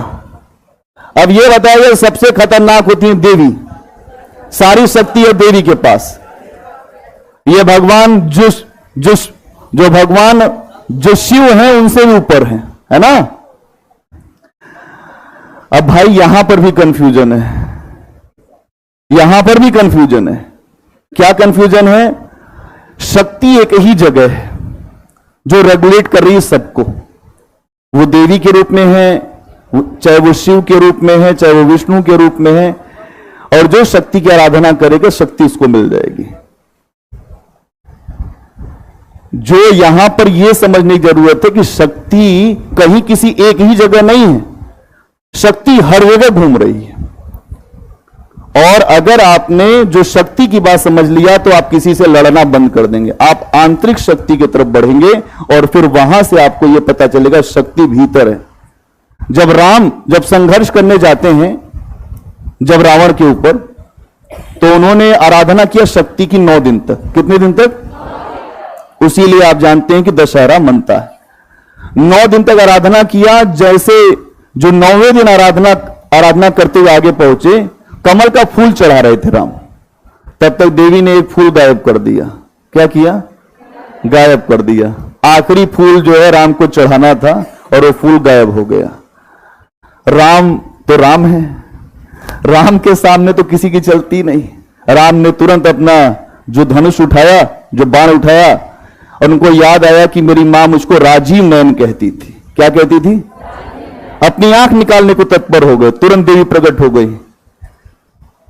अब ये बताया गया सबसे खतरनाक होती है देवी, सारी शक्ति है देवी के पास। ये भगवान जो भगवान जो शिव हैं उनसे भी ऊपर है ना। अब भाई यहां पर भी कंफ्यूजन है, यहां पर भी कंफ्यूजन है। क्या कंफ्यूजन है? शक्ति एक ही जगह है जो रेगुलेट कर रही है सबको। वो देवी के रूप में है, चाहे वो शिव के रूप में है, चाहे वो विष्णु के रूप में है, और जो शक्ति की आराधना करेगा शक्ति उसको मिल जाएगी। जो यहां पर यह समझने की जरूरत है कि शक्ति कहीं किसी एक ही जगह नहीं है, शक्ति हर जगह घूम रही है। और अगर आपने जो शक्ति की बात समझ लिया तो आप किसी से लड़ना बंद कर देंगे, आप आंतरिक शक्ति की तरफ बढ़ेंगे, और फिर वहां से आपको यह पता चलेगा शक्ति भीतर है। जब संघर्ष करने जाते हैं, जब रावण के ऊपर, तो उन्होंने आराधना किया शक्ति की 9 दिन तक। कितने दिन तक? उसीलिए आप जानते हैं कि दशहरा मनता है। 9 दिन तक आराधना किया। जैसे जो 9वें दिन आराधना करते हुए आगे पहुंचे, कमल का फूल चढ़ा रहे थे राम, तब तक देवी ने एक फूल गायब कर दिया। क्या किया? गायब कर दिया। आखिरी फूल जो है राम को चढ़ाना था, और वो फूल गायब हो गया। राम तो राम है, राम के सामने तो किसी की चलती नहीं। राम ने तुरंत अपना जो धनुष उठाया, जो बाण उठाया, और उनको याद आया कि मेरी मां मुझको राजीव नयन कहती थी। क्या कहती थी? अपनी आंख निकालने को तत्पर हो गए। तुरंत देवी प्रकट हो गई।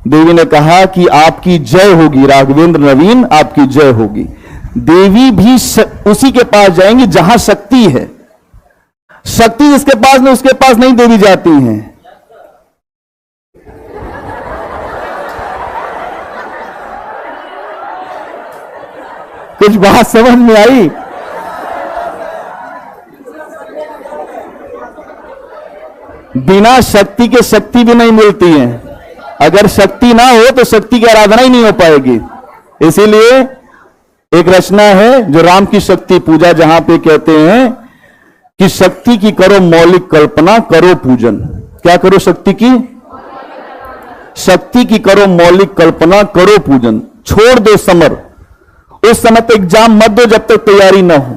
देवी ने कहा कि आपकी जय होगी राघवेंद्र नवीन, आपकी जय होगी। देवी भी उसी के पास जाएंगी जहां शक्ति है। शक्ति जिसके पास नहीं, उसके पास नहीं देवी जाती हैं। कुछ बात समझ में आई? बिना शक्ति के शक्ति भी नहीं मिलती है। अगर शक्ति ना हो तो शक्ति की आराधना ही नहीं हो पाएगी। इसीलिए एक रचना है जो राम की शक्ति पूजा, जहां पे कहते हैं कि शक्ति की करो मौलिक कल्पना, करो पूजन। क्या करो? शक्ति की करो मौलिक कल्पना, करो पूजन। छोड़ दो समर, उस समय तक एग्जाम मत दो जब तक तैयारी ना हो।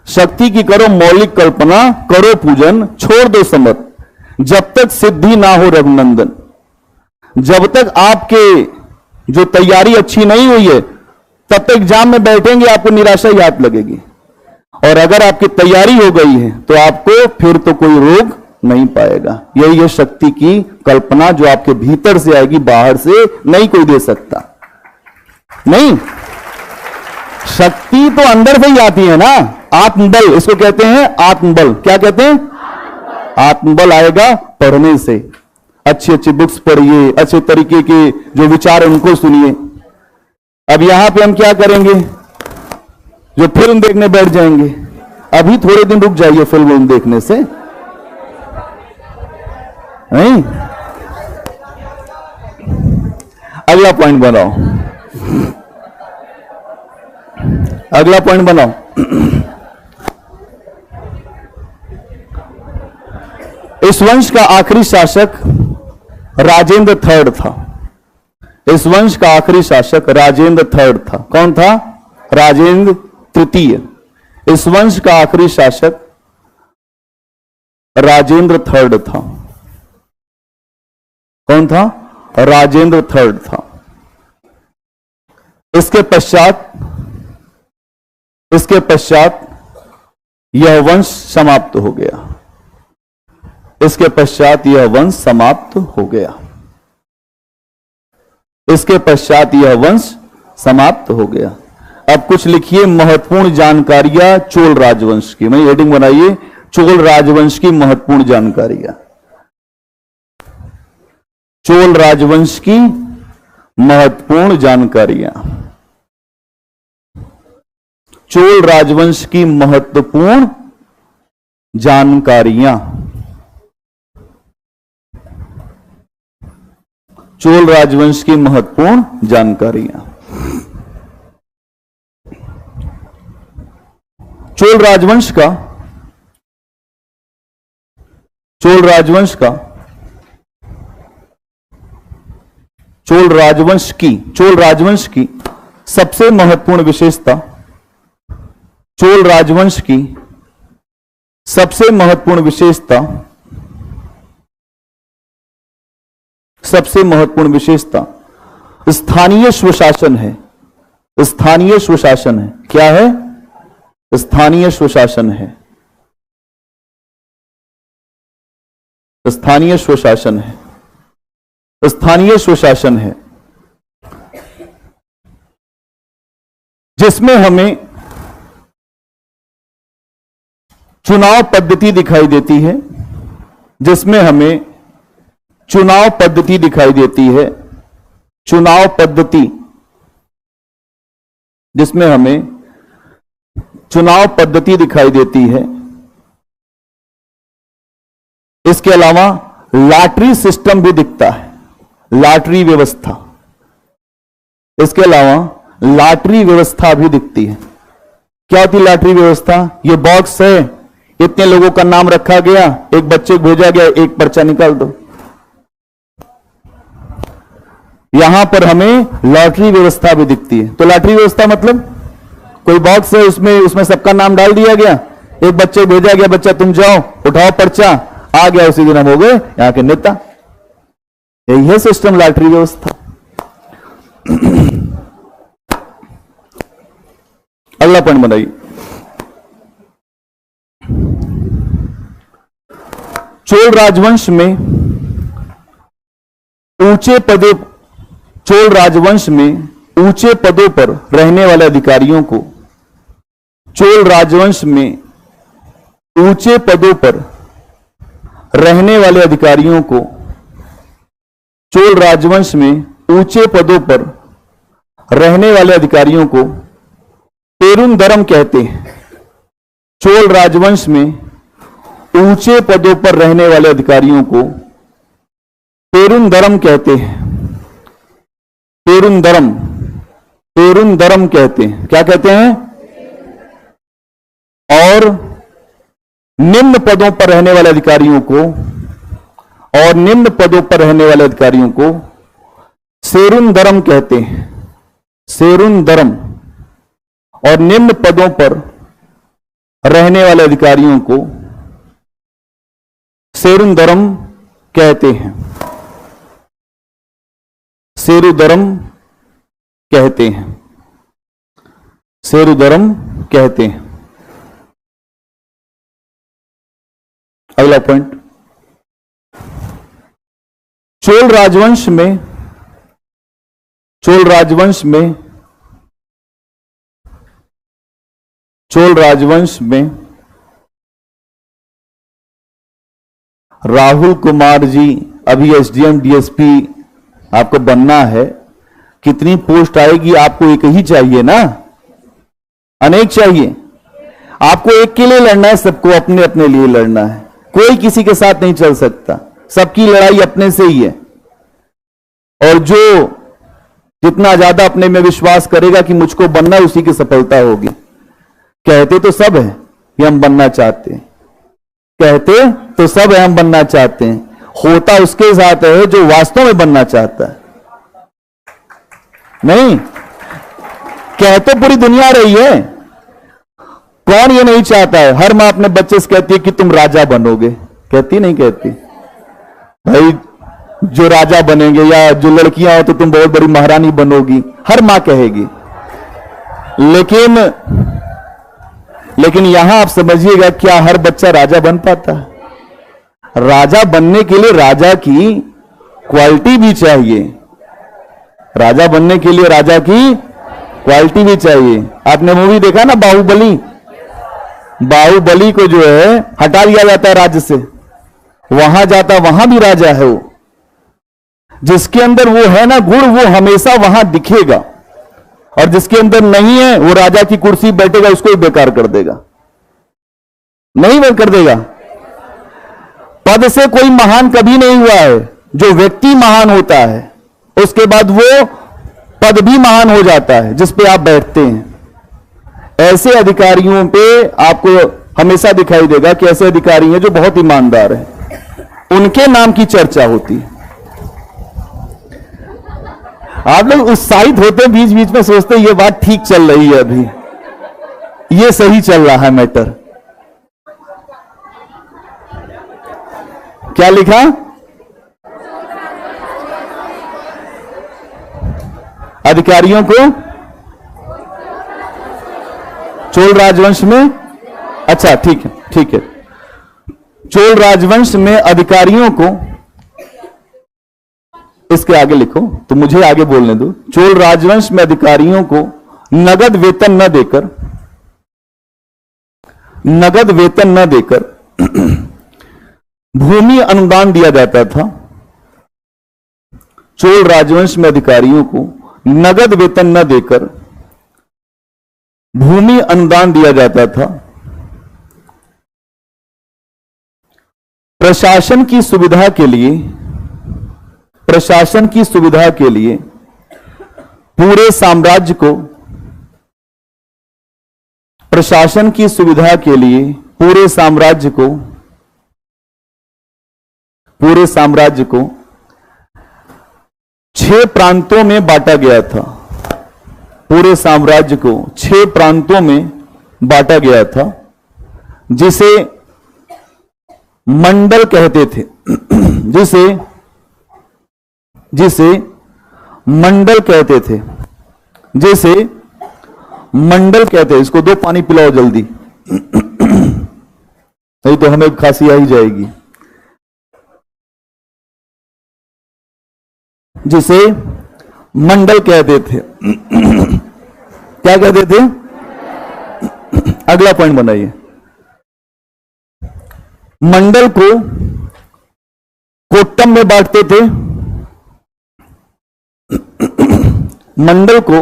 शक्ति की करो मौलिक कल्पना, करो पूजन। छोड़ दो समर जब तक सिद्धि ना हो रघुनंदन। जब तक आपके जो तैयारी अच्छी नहीं हुई है, तब तक एग्जाम में बैठेंगे आपको निराशा याद लगेगी। और अगर आपकी तैयारी हो गई है तो आपको फिर तो कोई रोग नहीं पाएगा। यही है शक्ति की कल्पना, जो आपके भीतर से आएगी, बाहर से नहीं कोई दे सकता। नहीं, शक्ति तो अंदर से ही आती है ना। आत्मबल, इसको कहते हैं आत्मबल। क्या कहते हैं? आत्मबल आएगा पढ़ने से। अच्छी अच्छी बुक्स पढ़िए, अच्छे तरीके के जो विचार उनको सुनिए। अब यहां पे हम क्या करेंगे? जो फिल्म देखने बैठ जाएंगे। अभी थोड़े दिन रुक जाइए फिल्म देखने से, नहीं। अगला पॉइंट बनाओ। अगला पॉइंट बनाओ। इस वंश का आखिरी शासक राजेंद्र थर्ड था। इस वंश का आखिरी शासक राजेंद्र थर्ड था। कौन था? राजेंद्र तृतीय। इस वंश का आखिरी शासक राजेंद्र थर्ड था। कौन था? राजेंद्र थर्ड था। इसके पश्चात यह वंश समाप्त हो गया। इसके पश्चात यह वंश समाप्त हो गया। इसके पश्चात यह वंश समाप्त हो गया। अब कुछ लिखिए महत्वपूर्ण जानकारियां चोल राजवंश की। मैं हेडिंग बनाइए, चोल राजवंश की महत्वपूर्ण जानकारियां। चोल राजवंश की महत्वपूर्ण जानकारियां। चोल राजवंश की महत्वपूर्ण जानकारियां। चोल राजवंश की महत्वपूर्ण जानकारियां। चोल राजवंश की सबसे महत्वपूर्ण विशेषता, चोल राजवंश की सबसे महत्वपूर्ण विशेषता स्थानीय स्वशासन है। स्थानीय स्वशासन है। क्या है? स्थानीय स्वशासन है। स्थानीय स्वशासन है। स्थानीय स्वशासन है जिसमें हमें चुनाव पद्धति दिखाई देती है। जिसमें हमें चुनाव पद्धति दिखाई देती है। चुनाव पद्धति, जिसमें हमें चुनाव पद्धति दिखाई देती है। इसके अलावा लॉटरी सिस्टम भी दिखता है। लॉटरी व्यवस्था, इसके अलावा लॉटरी व्यवस्था भी दिखती है। क्या होती लॉटरी व्यवस्था? ये बॉक्स है, इतने लोगों का नाम रखा गया, एक बच्चे को भेजा गया, एक पर्चा निकाल दो। यहां पर हमें लॉटरी व्यवस्था भी दिखती है। तो लॉटरी व्यवस्था मतलब कोई बॉक्स है, उसमें सबका नाम डाल दिया गया, एक बच्चे को भेजा गया, बच्चा तुम जाओ उठाओ पर्चा, आ गया, उसी दिन हम हो गए यहां के नेता। यही है सिस्टम, लॉटरी व्यवस्था। अगला पॉइंट बताइए। चोल राजवंश में ऊंचे पदों पर रहने वाले अधिकारियों को, चोल राजवंश में ऊंचे पदों पर रहने वाले अधिकारियों को, चोल राजवंश में ऊंचे पदों पर रहने वाले अधिकारियों को पेरुंदरम कहते हैं। चोल राजवंश में ऊंचे पदों पर रहने वाले अधिकारियों को पेरुंदरम कहते हैं। पेरुंदरम कहते हैं। क्या कहते हैं? और निम्न पदों पर रहने वाले अधिकारियों को सेरुंदरम कहते हैं। सेरुंदरम। और निम्न पदों पर रहने वाले अधिकारियों को सेरुंदरम कहते हैं। सेरुदरम कहते हैं। सेरुदरम कहते हैं। अगला पॉइंट, चोल राजवंश में राहुल कुमार जी अभी एसडीएम डीएसपी आपको बनना है। कितनी पोस्ट आएगी? आपको एक ही चाहिए ना, अनेक चाहिए। आपको एक के लिए लड़ना है, सबको अपने अपने लिए लड़ना है। कोई किसी के साथ नहीं चल सकता, सबकी लड़ाई अपने से ही है। और जो जितना ज्यादा अपने में विश्वास करेगा कि मुझको बनना है, उसी की सफलता होगी। कहते तो सब है कि हम बनना चाहते हैं, कहते तो सब है हम बनना चाहते हैं, होता उसके साथ है जो वास्तव में बनना चाहता है। नहीं, कह तो पूरी दुनिया रही है, कौन ये नहीं चाहता है? हर मां अपने बच्चे से कहती है कि तुम राजा बनोगे, कहती नहीं कहती? भाई जो राजा बनेंगे, या जो लड़कियां हो तो तुम बहुत बड़ी महारानी बनोगी, हर मां कहेगी। लेकिन यहां आप समझिएगा, क्या हर बच्चा राजा बन पाता है? राजा बनने के लिए राजा की क्वालिटी भी चाहिए, राजा बनने के लिए राजा की क्वालिटी भी चाहिए। आपने मूवी देखा ना बाहुबली? बाहुबली को जो है हटा दिया जाता है राज्य से, वहां जाता, वहां भी राजा है वो, जिसके अंदर वो है ना गुण, वो हमेशा वहां दिखेगा, और जिसके अंदर नहीं है वो राजा की कुर्सी बैठेगा, उसको ही बेकार कर देगा, नहीं बेकार कर देगा। पद से कोई महान कभी नहीं हुआ है, जो व्यक्ति महान होता है उसके बाद वो पद भी महान हो जाता है जिस पे आप बैठते हैं। ऐसे अधिकारियों पे आपको हमेशा दिखाई देगा कि ऐसे अधिकारी हैं जो बहुत ईमानदार हैं, उनके नाम की चर्चा होती है। आप लोग उत्साहित होते बीच बीच में, सोचते ये बात ठीक चल रही है, अभी ये सही चल रहा है मैटर। क्या लिखा? अधिकारियों को चोल राजवंश में, अच्छा ठीक है ठीक है, चोल राजवंश में अधिकारियों को, इसके आगे लिखो तो मुझे आगे बोलने दो। चोल राजवंश में अधिकारियों को नगद वेतन न देकर भूमि अनुदान दिया जाता था। चोल राजवंश में अधिकारियों को नगद वेतन न देकर भूमि अनुदान दिया जाता था। प्रशासन की सुविधा के लिए पूरे साम्राज्य को, प्रशासन की सुविधा के लिए पूरे साम्राज्य को 6 प्रांतों में बांटा गया था। पूरे साम्राज्य को 6 प्रांतों में बांटा गया था, जिसे मंडल कहते थे। जिसे मंडल कहते थे, इसको 2 पानी पिलाओ जल्दी, नहीं तो हमें खांसी आ ही जाएगी। जिसे मंडल कहते थे। क्या कहते थे? अगला पॉइंट बनाइए। मंडल को कोट्टम में बांटते थे। मंडल को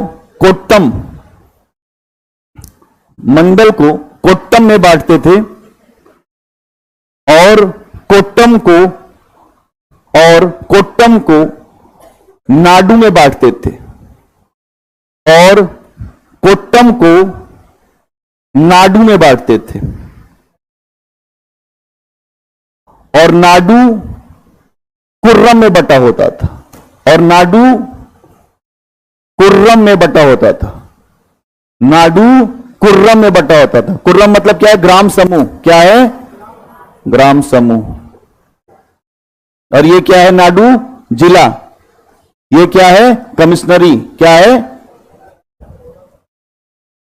कोट्टम में बांटते थे, और कोट्टम को नाडु में बांटते थे, और कोट्टम को नाडु में बांटते थे, और नाडु कुर्रम में बटा होता था, नाडु कुर्रम में बटा होता था। कुर्रम मतलब क्या है? ग्राम समूह। क्या है? ग्राम समूह। और ये क्या है? नाडु जिला। ये क्या है? कमिश्नरी। क्या है?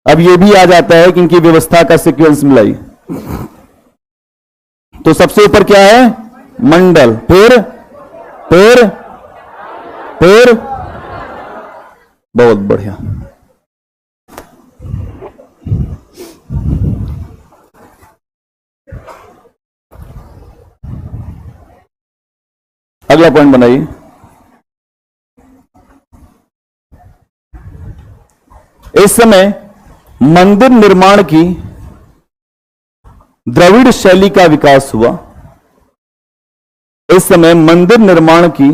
अब ये भी आ जाता है कि इनकी व्यवस्था का सीक्वेंस मिलाई। तो सबसे ऊपर क्या है? मंडल। फिर बहुत बढ़िया। अगला पॉइंट बनाइए। इस समय मंदिर निर्माण की द्रविड़ शैली का विकास हुआ। इस समय मंदिर निर्माण की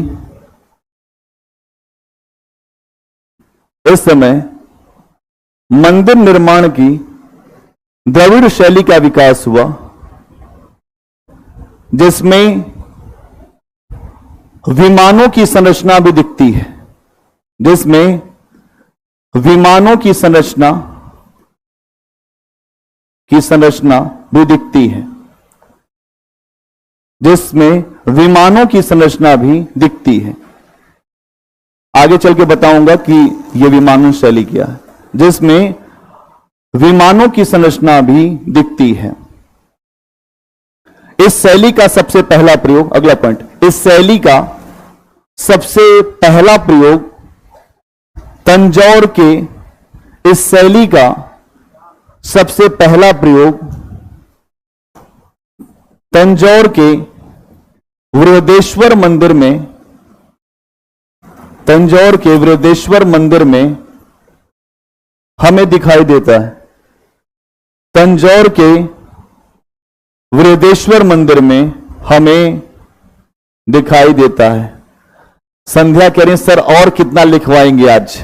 द्रविड़ शैली का विकास हुआ, जिसमें विमानों की संरचना भी दिखती है, जिसमें विमानों की संरचना भी दिखती है, जिसमें विमानों की संरचना भी दिखती है। आगे चल के बताऊंगा कि यह विमानन शैली क्या है, जिसमें विमानों की संरचना भी दिखती है। इस शैली का सबसे पहला प्रयोग, अगला पॉइंट, इस शैली का सबसे पहला प्रयोग तंजौर के, इस शैली का सबसे पहला प्रयोग तंजौर के बृहदेश्वर मंदिर में, तंजौर के बृहदेश्वर मंदिर में हमें दिखाई देता है। तंजौर के बृहदेश्वर मंदिर में हमें दिखाई देता है। संध्या कह रहे हैं सर और कितना लिखवाएंगे आज?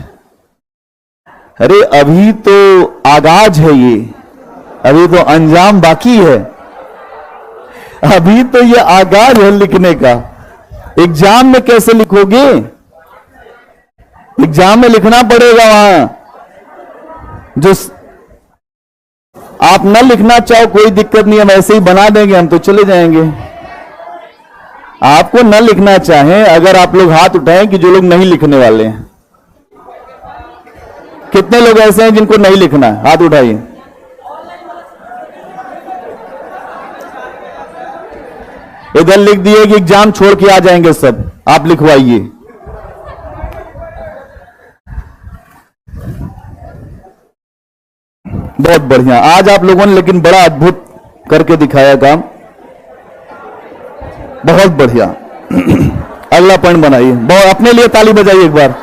अरे अभी तो आगाज है, ये अभी तो अंजाम बाकी है, अभी तो ये आगाज है लिखने का। एग्जाम में कैसे लिखोगे? एग्जाम में लिखना पड़ेगा। वहां जो आप न लिखना चाहो कोई दिक्कत नहीं, हम ऐसे ही बना देंगे, हम तो चले जाएंगे। आपको न लिखना चाहें, अगर आप लोग हाथ उठाएं कि जो लोग नहीं लिखने वाले हैं, कितने लोग ऐसे हैं जिनको नहीं लिखना है? हाथ उठाइए। इधर लिख दिए कि एग्जाम छोड़ के आ जाएंगे सब, आप लिखवाइए। बहुत बढ़िया, आज आप लोगों ने लेकिन बड़ा अद्भुत करके दिखाया काम, बहुत बढ़िया। अगला पॉइंट बनाइए, बहुत अपने लिए ताली बजाइए एक बार,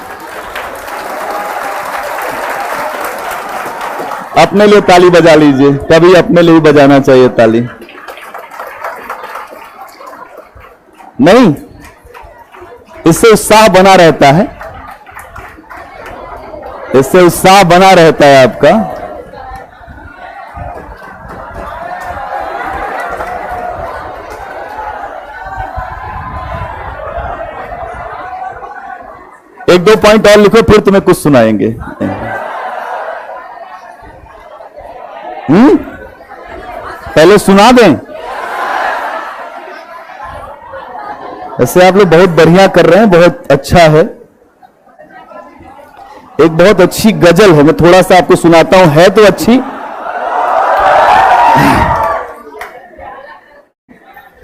अपने लिए ताली बजा लीजिए, कभी अपने लिए भी बजाना चाहिए ताली। नहीं, इससे उत्साह बना रहता है, इससे उत्साह बना रहता है आपका। एक दो पॉइंट और लिखो, फिर तुम्हें कुछ सुनाएंगे। पहले सुना दें। ऐसे आप लोग बहुत बढ़िया कर रहे हैं, बहुत अच्छा है। एक बहुत अच्छी गजल है, मैं थोड़ा सा आपको सुनाता हूं, है तो अच्छी।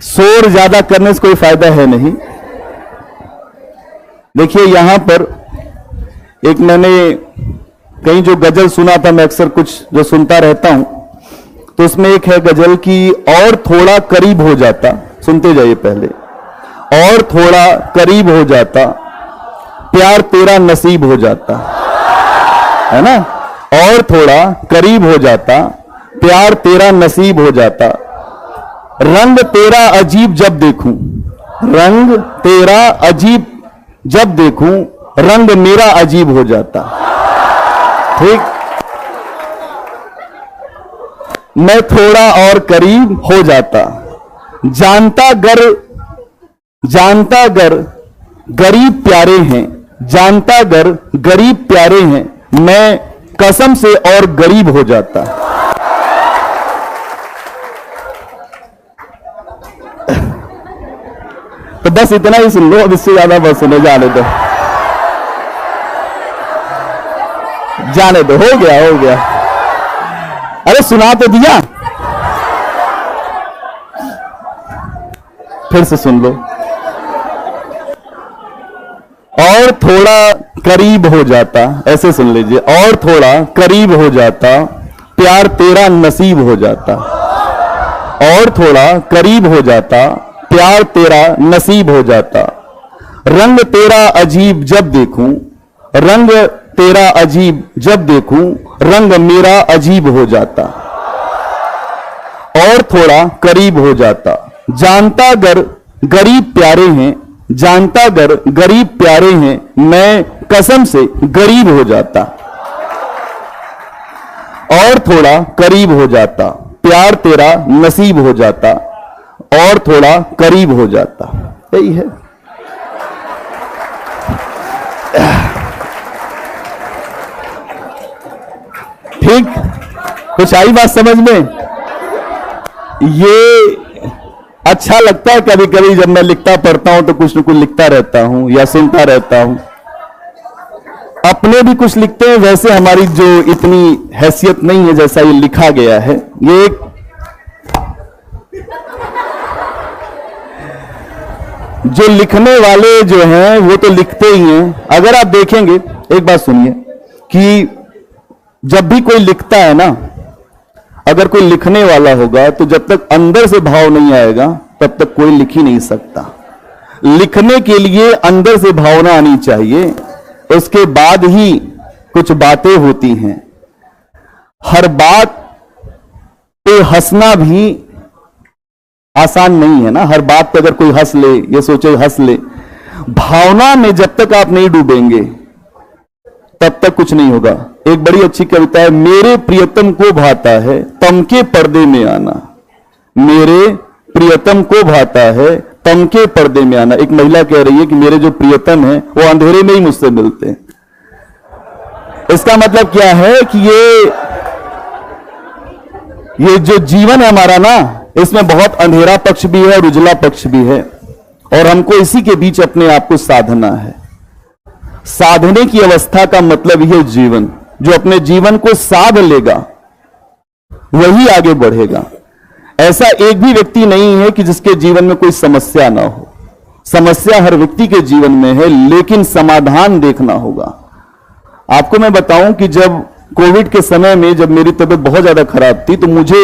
शोर ज्यादा करने से कोई फायदा है नहीं। देखिए यहां पर एक मैंने कहीं जो गजल सुना था, मैं अक्सर कुछ जो सुनता रहता हूं, तो उसमें एक है गजल की, और थोड़ा करीब हो जाता, सुनते जाइए पहले, और थोड़ा करीब हो जाता, प्यार तेरा नसीब हो जाता, है ना? और थोड़ा करीब हो जाता, प्यार तेरा नसीब हो जाता, रंग तेरा अजीब जब देखूं, रंग तेरा अजीब जब देखूं, रंग मेरा अजीब हो जाता। ठीक, मैं थोड़ा और करीब हो जाता, जानता गर गरीब प्यारे हैं, जानता गर गरीब प्यारे हैं, मैं कसम से और गरीब हो जाता। तो बस इतना ही सुन लो, अब इससे ज्यादा बस सुनो, जाने दो, जाने दो, हो गया हो गया। अरे सुना तो दिया, फिर से सुन लो। और थोड़ा करीब हो जाता, ऐसे सुन लीजिए, और थोड़ा करीब हो जाता, प्यार तेरा नसीब हो जाता, और थोड़ा करीब हो जाता, प्यार तेरा नसीब हो जाता, रंग तेरा अजीब जब देखूं, रंग तेरा अजीब जब देखूं, रंग मेरा अजीब हो जाता, और थोड़ा करीब हो जाता, जानता गर गरीब प्यारे हैं, जानता गर गरीब प्यारे हैं, मैं कसम से गरीब हो जाता। और थोड़ा करीब हो जाता, प्यार तेरा नसीब हो जाता, और थोड़ा करीब हो जाता। यही है। ठीक, कुछ आई बात समझ में? ये अच्छा लगता है कभी कभी जब मैं लिखता पढ़ता हूं तो कुछ न कुछ लिखता रहता हूं या सुनता रहता हूं। अपने भी कुछ लिखते हैं, वैसे हमारी जो इतनी हैसियत नहीं है जैसा ये लिखा गया है। ये एक जो लिखने वाले जो हैं वो तो लिखते ही हैं। अगर आप देखेंगे, एक बात सुनिए कि जब भी कोई लिखता है ना, अगर कोई लिखने वाला होगा तो जब तक अंदर से भाव नहीं आएगा तब तक कोई लिख ही नहीं सकता। लिखने के लिए अंदर से भावना आनी चाहिए, उसके बाद ही कुछ बातें होती हैं। हर बात पे हंसना भी आसान नहीं है ना। हर बात पे अगर कोई हंस ले, ये सोचे हंस ले, भावना में जब तक आप नहीं डूबेंगे तब तक कुछ नहीं होगा। एक बड़ी अच्छी कविता है, मेरे प्रियतम को भाता है तम के पर्दे में आना, मेरे प्रियतम को भाता है तम के पर्दे में आना। एक महिला कह रही है कि मेरे जो प्रियतम है वो अंधेरे में ही मुझसे मिलते हैं। इसका मतलब क्या है कि ये जो जीवन है हमारा ना, इसमें बहुत अंधेरा पक्ष भी है और उजला पक्ष भी है, और हमको इसी के बीच अपने आप को साधना है। साधने की अवस्था का मतलब यह जीवन, जो अपने जीवन को साध लेगा वही आगे बढ़ेगा। ऐसा एक भी व्यक्ति नहीं है कि जिसके जीवन में कोई समस्या ना हो। समस्या हर व्यक्ति के जीवन में है, लेकिन समाधान देखना होगा। आपको मैं बताऊं कि जब कोविड के समय में जब मेरी तबीयत बहुत ज्यादा खराब थी तो मुझे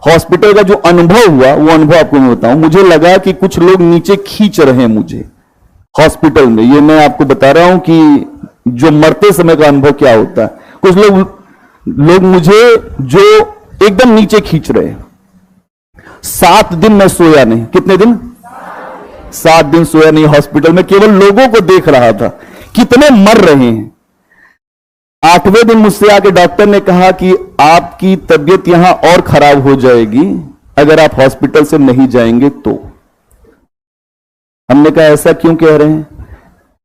हॉस्पिटल का जो अनुभव हुआ, वो अनुभव आपको मैं बताऊं। मुझे लगा कि कुछ लोग नीचे खींच रहे हैं मुझे हॉस्पिटल में। ये मैं आपको बता रहा हूं कि जो मरते समय का अनुभव क्या होता है। कुछ लोग मुझे जो एकदम नीचे खींच रहे हैं। 7 दिन मैं सोया नहीं। कितने दिन? 7 दिन सोया नहीं हॉस्पिटल में, केवल लोगों को देख रहा था कितने मर रहे हैं। 8वें दिन मुझसे आके डॉक्टर ने कहा कि आपकी तबीयत यहां और खराब हो जाएगी अगर आप हॉस्पिटल से नहीं जाएंगे तो। हमने कहा ऐसा क्यों कह रहे हैं?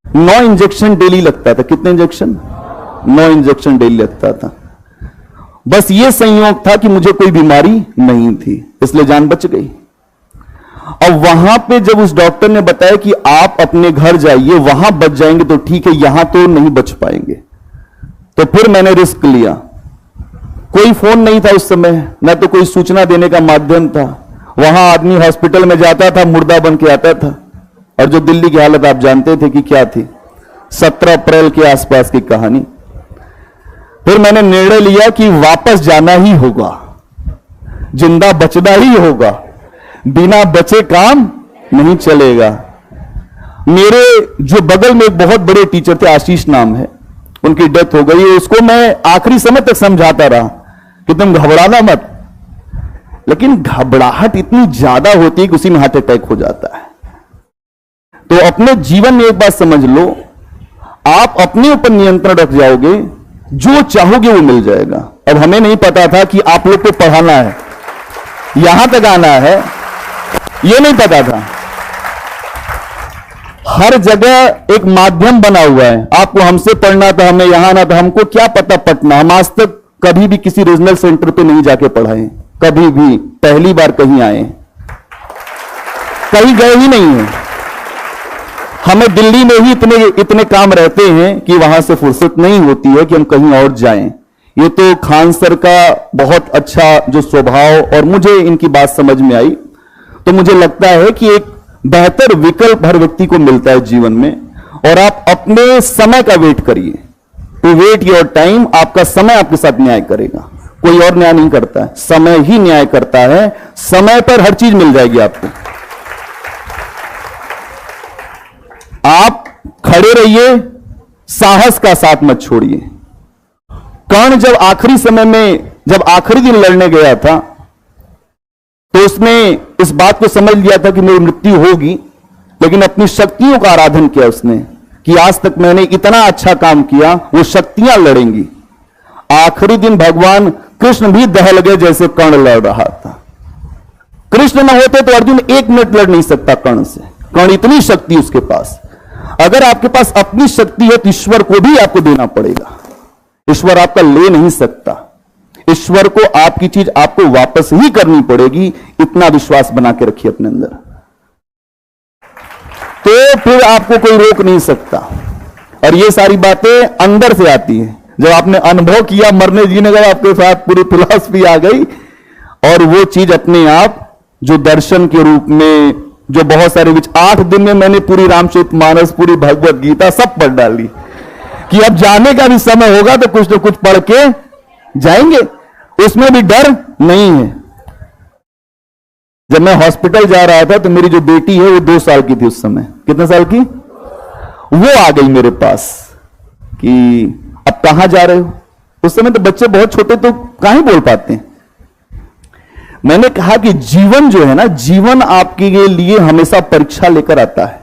9 इंजेक्शन डेली लगता था। कितने इंजेक्शन? 9 इंजेक्शन डेली लगता था। बस ये संयोग था कि मुझे कोई बीमारी नहीं थी, इसलिए जान बच गई। और वहां पे जब उस डॉक्टर ने बताया कि आप अपने घर जाइए, वहां बच जाएंगे तो ठीक है, यहां तो नहीं बच पाएंगे, तो फिर मैंने रिस्क लिया। कोई फोन नहीं था उस समय, न तो कोई सूचना देने का माध्यम था। वहां आदमी हॉस्पिटल में जाता था, मुर्दा बन के आता था। और जो दिल्ली की हालत आप जानते थे कि क्या थी, 17 अप्रैल के आसपास की कहानी। फिर मैंने निर्णय लिया कि वापस जाना ही होगा, जिंदा बचना ही होगा, बिना बचे काम नहीं चलेगा। मेरे जो बगल में एक बहुत बड़े टीचर थे, आशीष नाम है, उनकी डेथ हो गई। उसको मैं आखिरी समय तक समझाता रहा कि तुम घबराना मत, लेकिन घबराहट इतनी ज्यादा होती है कि उसी में हार्ट अटैक हो जाता है। तो अपने जीवन में एक बात समझ लो, आप अपने ऊपर नियंत्रण रख जाओगे, जो चाहोगे वो मिल जाएगा। अब हमें नहीं पता था कि आप लोग को पढ़ाना है, यहां तक आना है, ये नहीं पता था। हर जगह एक माध्यम बना हुआ है। आपको हमसे पढ़ना था, हमें यहां आना था, हमको क्या पता पटना। हम आज तक कभी भी किसी रीजनल सेंटर पे नहीं जाके पढ़ाए, कभी भी। पहली बार कहीं आए, कहीं गए ही नहीं है। हमें दिल्ली में ही इतने काम रहते हैं कि वहां से फुर्सत नहीं होती है कि हम कहीं और जाएं। ये तो खान सर का बहुत अच्छा जो स्वभाव, और मुझे इनकी बात समझ में आई, तो मुझे लगता है कि एक बेहतर विकल्प हर व्यक्ति को मिलता है जीवन में। और आप अपने समय का वेट करिए, टू वेट योर टाइम। आपका समय आपके साथ न्याय करेगा, कोई और न्याय नहीं करता है, समय ही न्याय करता है। समय पर हर चीज मिल जाएगी आपको। आप खड़े रहिए, साहस का साथ मत छोड़िए। कर्ण जब आखिरी समय में, जब आखिरी दिन लड़ने गया था, तो उसने इस बात को समझ लिया था कि मेरी मृत्यु होगी, लेकिन अपनी शक्तियों का आराधन किया उसने कि आज तक मैंने इतना अच्छा काम किया, वो शक्तियां लड़ेंगी। आखिरी दिन भगवान कृष्ण भी दहल गए जैसे कर्ण लड़ रहा था। कृष्ण न होते तो अर्जुन 1 मिनट लड़ नहीं सकता कर्ण से। कर्ण इतनी शक्ति उसके पास। अगर आपके पास अपनी शक्ति है तो ईश्वर को भी आपको देना पड़ेगा। ईश्वर आपका ले नहीं सकता। ईश्वर को आपकी चीज आपको वापस ही करनी पड़ेगी। इतना विश्वास बना के रखिए अपने अंदर, तो फिर आपको कोई रोक नहीं सकता। और ये सारी बातें अंदर से आती हैं। जब आपने अनुभव किया, मरने जीने का आपके साथ पूरी फिलॉसफी आ गई, और वो चीज अपने आप जो दर्शन के रूप में, जो बहुत सारे 8 दिन में मैंने पूरी रामचरितमानस, पूरी भगवत गीता सब पढ़ डाली कि अब जाने का भी समय होगा तो कुछ न कुछ पढ़ के जाएंगे। उसमें भी डर नहीं है। जब मैं हॉस्पिटल जा रहा था तो मेरी जो बेटी है वो 2 साल की थी उस समय। कितने साल की? वो आ गई मेरे पास कि अब कहां जा रहे हो। उस समय तो बच्चे बहुत छोटे तो कहां ही बोल पाते हैं। मैंने कहा कि जीवन जो है ना, जीवन आपके लिए हमेशा परीक्षा लेकर आता है।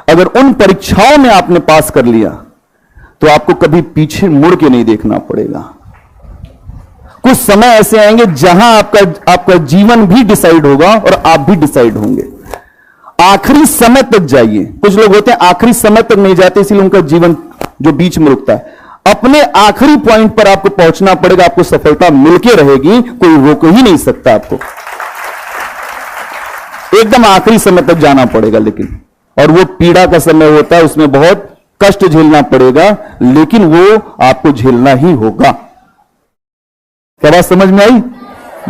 अगर उन परीक्षाओं में आपने पास कर लिया तो आपको कभी पीछे मुड़ के नहीं देखना पड़ेगा। कुछ समय ऐसे आएंगे जहां आपका जीवन भी डिसाइड होगा और आप भी डिसाइड होंगे। आखिरी समय तक जाइए। कुछ लोग होते हैं आखिरी समय तक नहीं जाते, इसलिए उनका जीवन जो बीच में रुकता है। अपने आखिरी पॉइंट पर आपको पहुंचना पड़ेगा। आपको सफलता मिलके रहेगी, कोई रोक ही नहीं सकता आपको। एकदम आखिरी समय तक जाना पड़ेगा। लेकिन और वो पीड़ा का समय होता है, उसमें बहुत कष्ट झेलना पड़ेगा, लेकिन वो आपको झेलना ही होगा। क्या बात समझ में आई?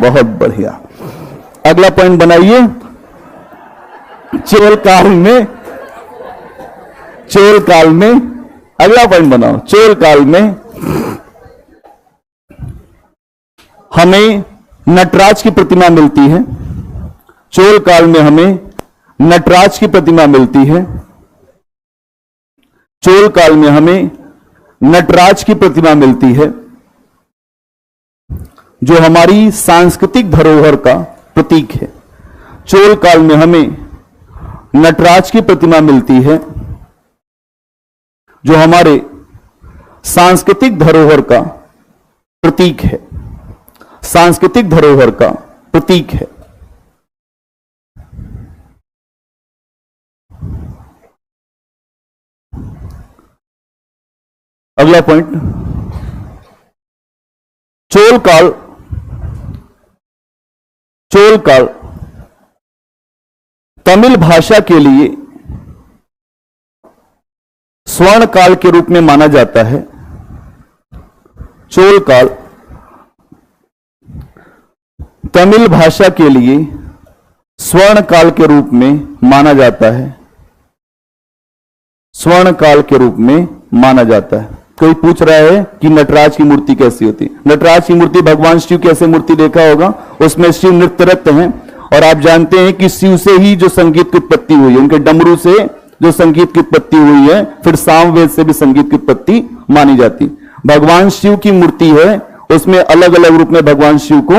बहुत बढ़िया। अगला पॉइंट बनाइए। चोल काल में अगला पॉइंट बनाओ। चोल काल में हमें नटराज की प्रतिमा मिलती है। चोल काल में हमें नटराज की प्रतिमा मिलती है। चोल काल में हमें नटराज की प्रतिमा मिलती है, जो हमारी सांस्कृतिक धरोहर का प्रतीक है। चोल काल में हमें नटराज की प्रतिमा मिलती है, जो हमारे सांस्कृतिक धरोहर का प्रतीक है। सांस्कृतिक धरोहर का प्रतीक है। अगला पॉइंट, चोल काल तमिल भाषा के लिए स्वर्ण काल के रूप में माना जाता है। चोल काल तमिल भाषा के लिए स्वर्ण काल के रूप में माना जाता है। स्वर्ण काल के रूप में माना जाता है। कोई पूछ रहा है कि नटराज की मूर्ति कैसी होती? नटराज की मूर्ति, भगवान शिव की ऐसे मूर्ति देखा होगा, उसमें शिव नृत्यरत हैं। और आप जानते हैं कि शिव से ही जो संगीत की उत्पत्ति हुई है, उनके डमरू से जो संगीत की उत्पत्ति हुई है, फिर सामवेद से भी संगीत की उत्पत्ति मानी जाती। भगवान शिव की मूर्ति है, उसमें अलग अलग रूप में भगवान शिव को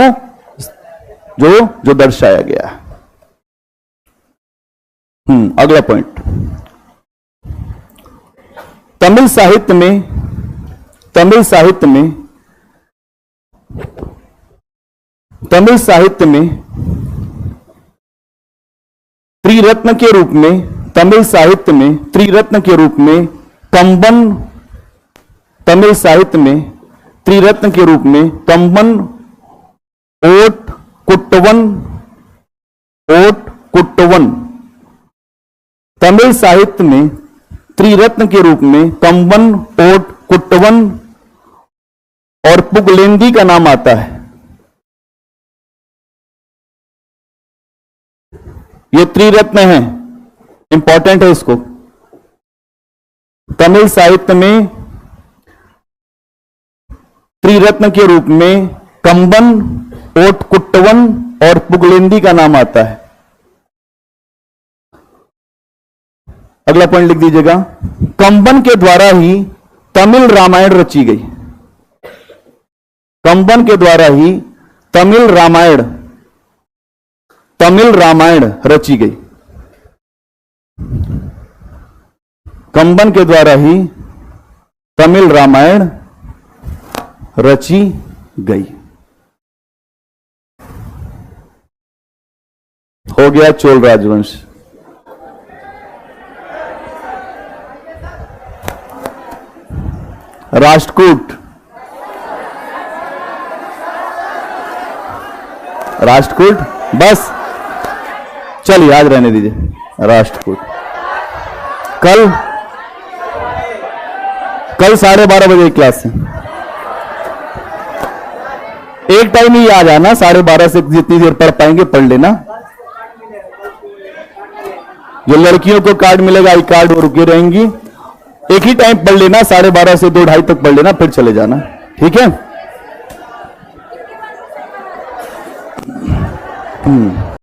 जो दर्शाया गया है। अगला पॉइंट, तमिल साहित्य में त्रिरत्न के रूप में, तमिल साहित्य में त्रिरत्न के रूप में कंबन, तमिल साहित्य में त्रिरत्न के रूप में कंबन, ओट कुट्टवन, तमिल साहित्य में त्रिरत्न के रूप में कंबन, ओट, कुट्टवन और पुगलेंदी का नाम आता है। ये त्रिरत्न है, इंपॉर्टेंट है इसको। तमिल साहित्य में त्रिरत्न के रूप में कंबन, ओट, कुट्टवन और पुगलेंदी का नाम आता है। अगला पॉइंट लिख दीजिएगा। कंबन के द्वारा ही तमिल रामायण रची गई। कंबन के द्वारा ही तमिल रामायण रची गई। कंबन के द्वारा ही तमिल रामायण रची गई। हो गया चोल राजवंश। राष्ट्रकूट, राष्ट्रकूट, बस चलिए आज रहने दीजिए। राष्ट्रकूट कल 12:30 बजे क्लास है। एक टाइम ही आ जाना, 12:30 से जितनी देर पढ़ पाएंगे पढ़ लेना। जो लड़कियों को कार्ड मिलेगा आई कार्ड वो रुके रहेंगी। एक ही टाइम पढ़ लेना, 12:30 से 2:30 तक पढ़ लेना, फिर चले जाना, ठीक है।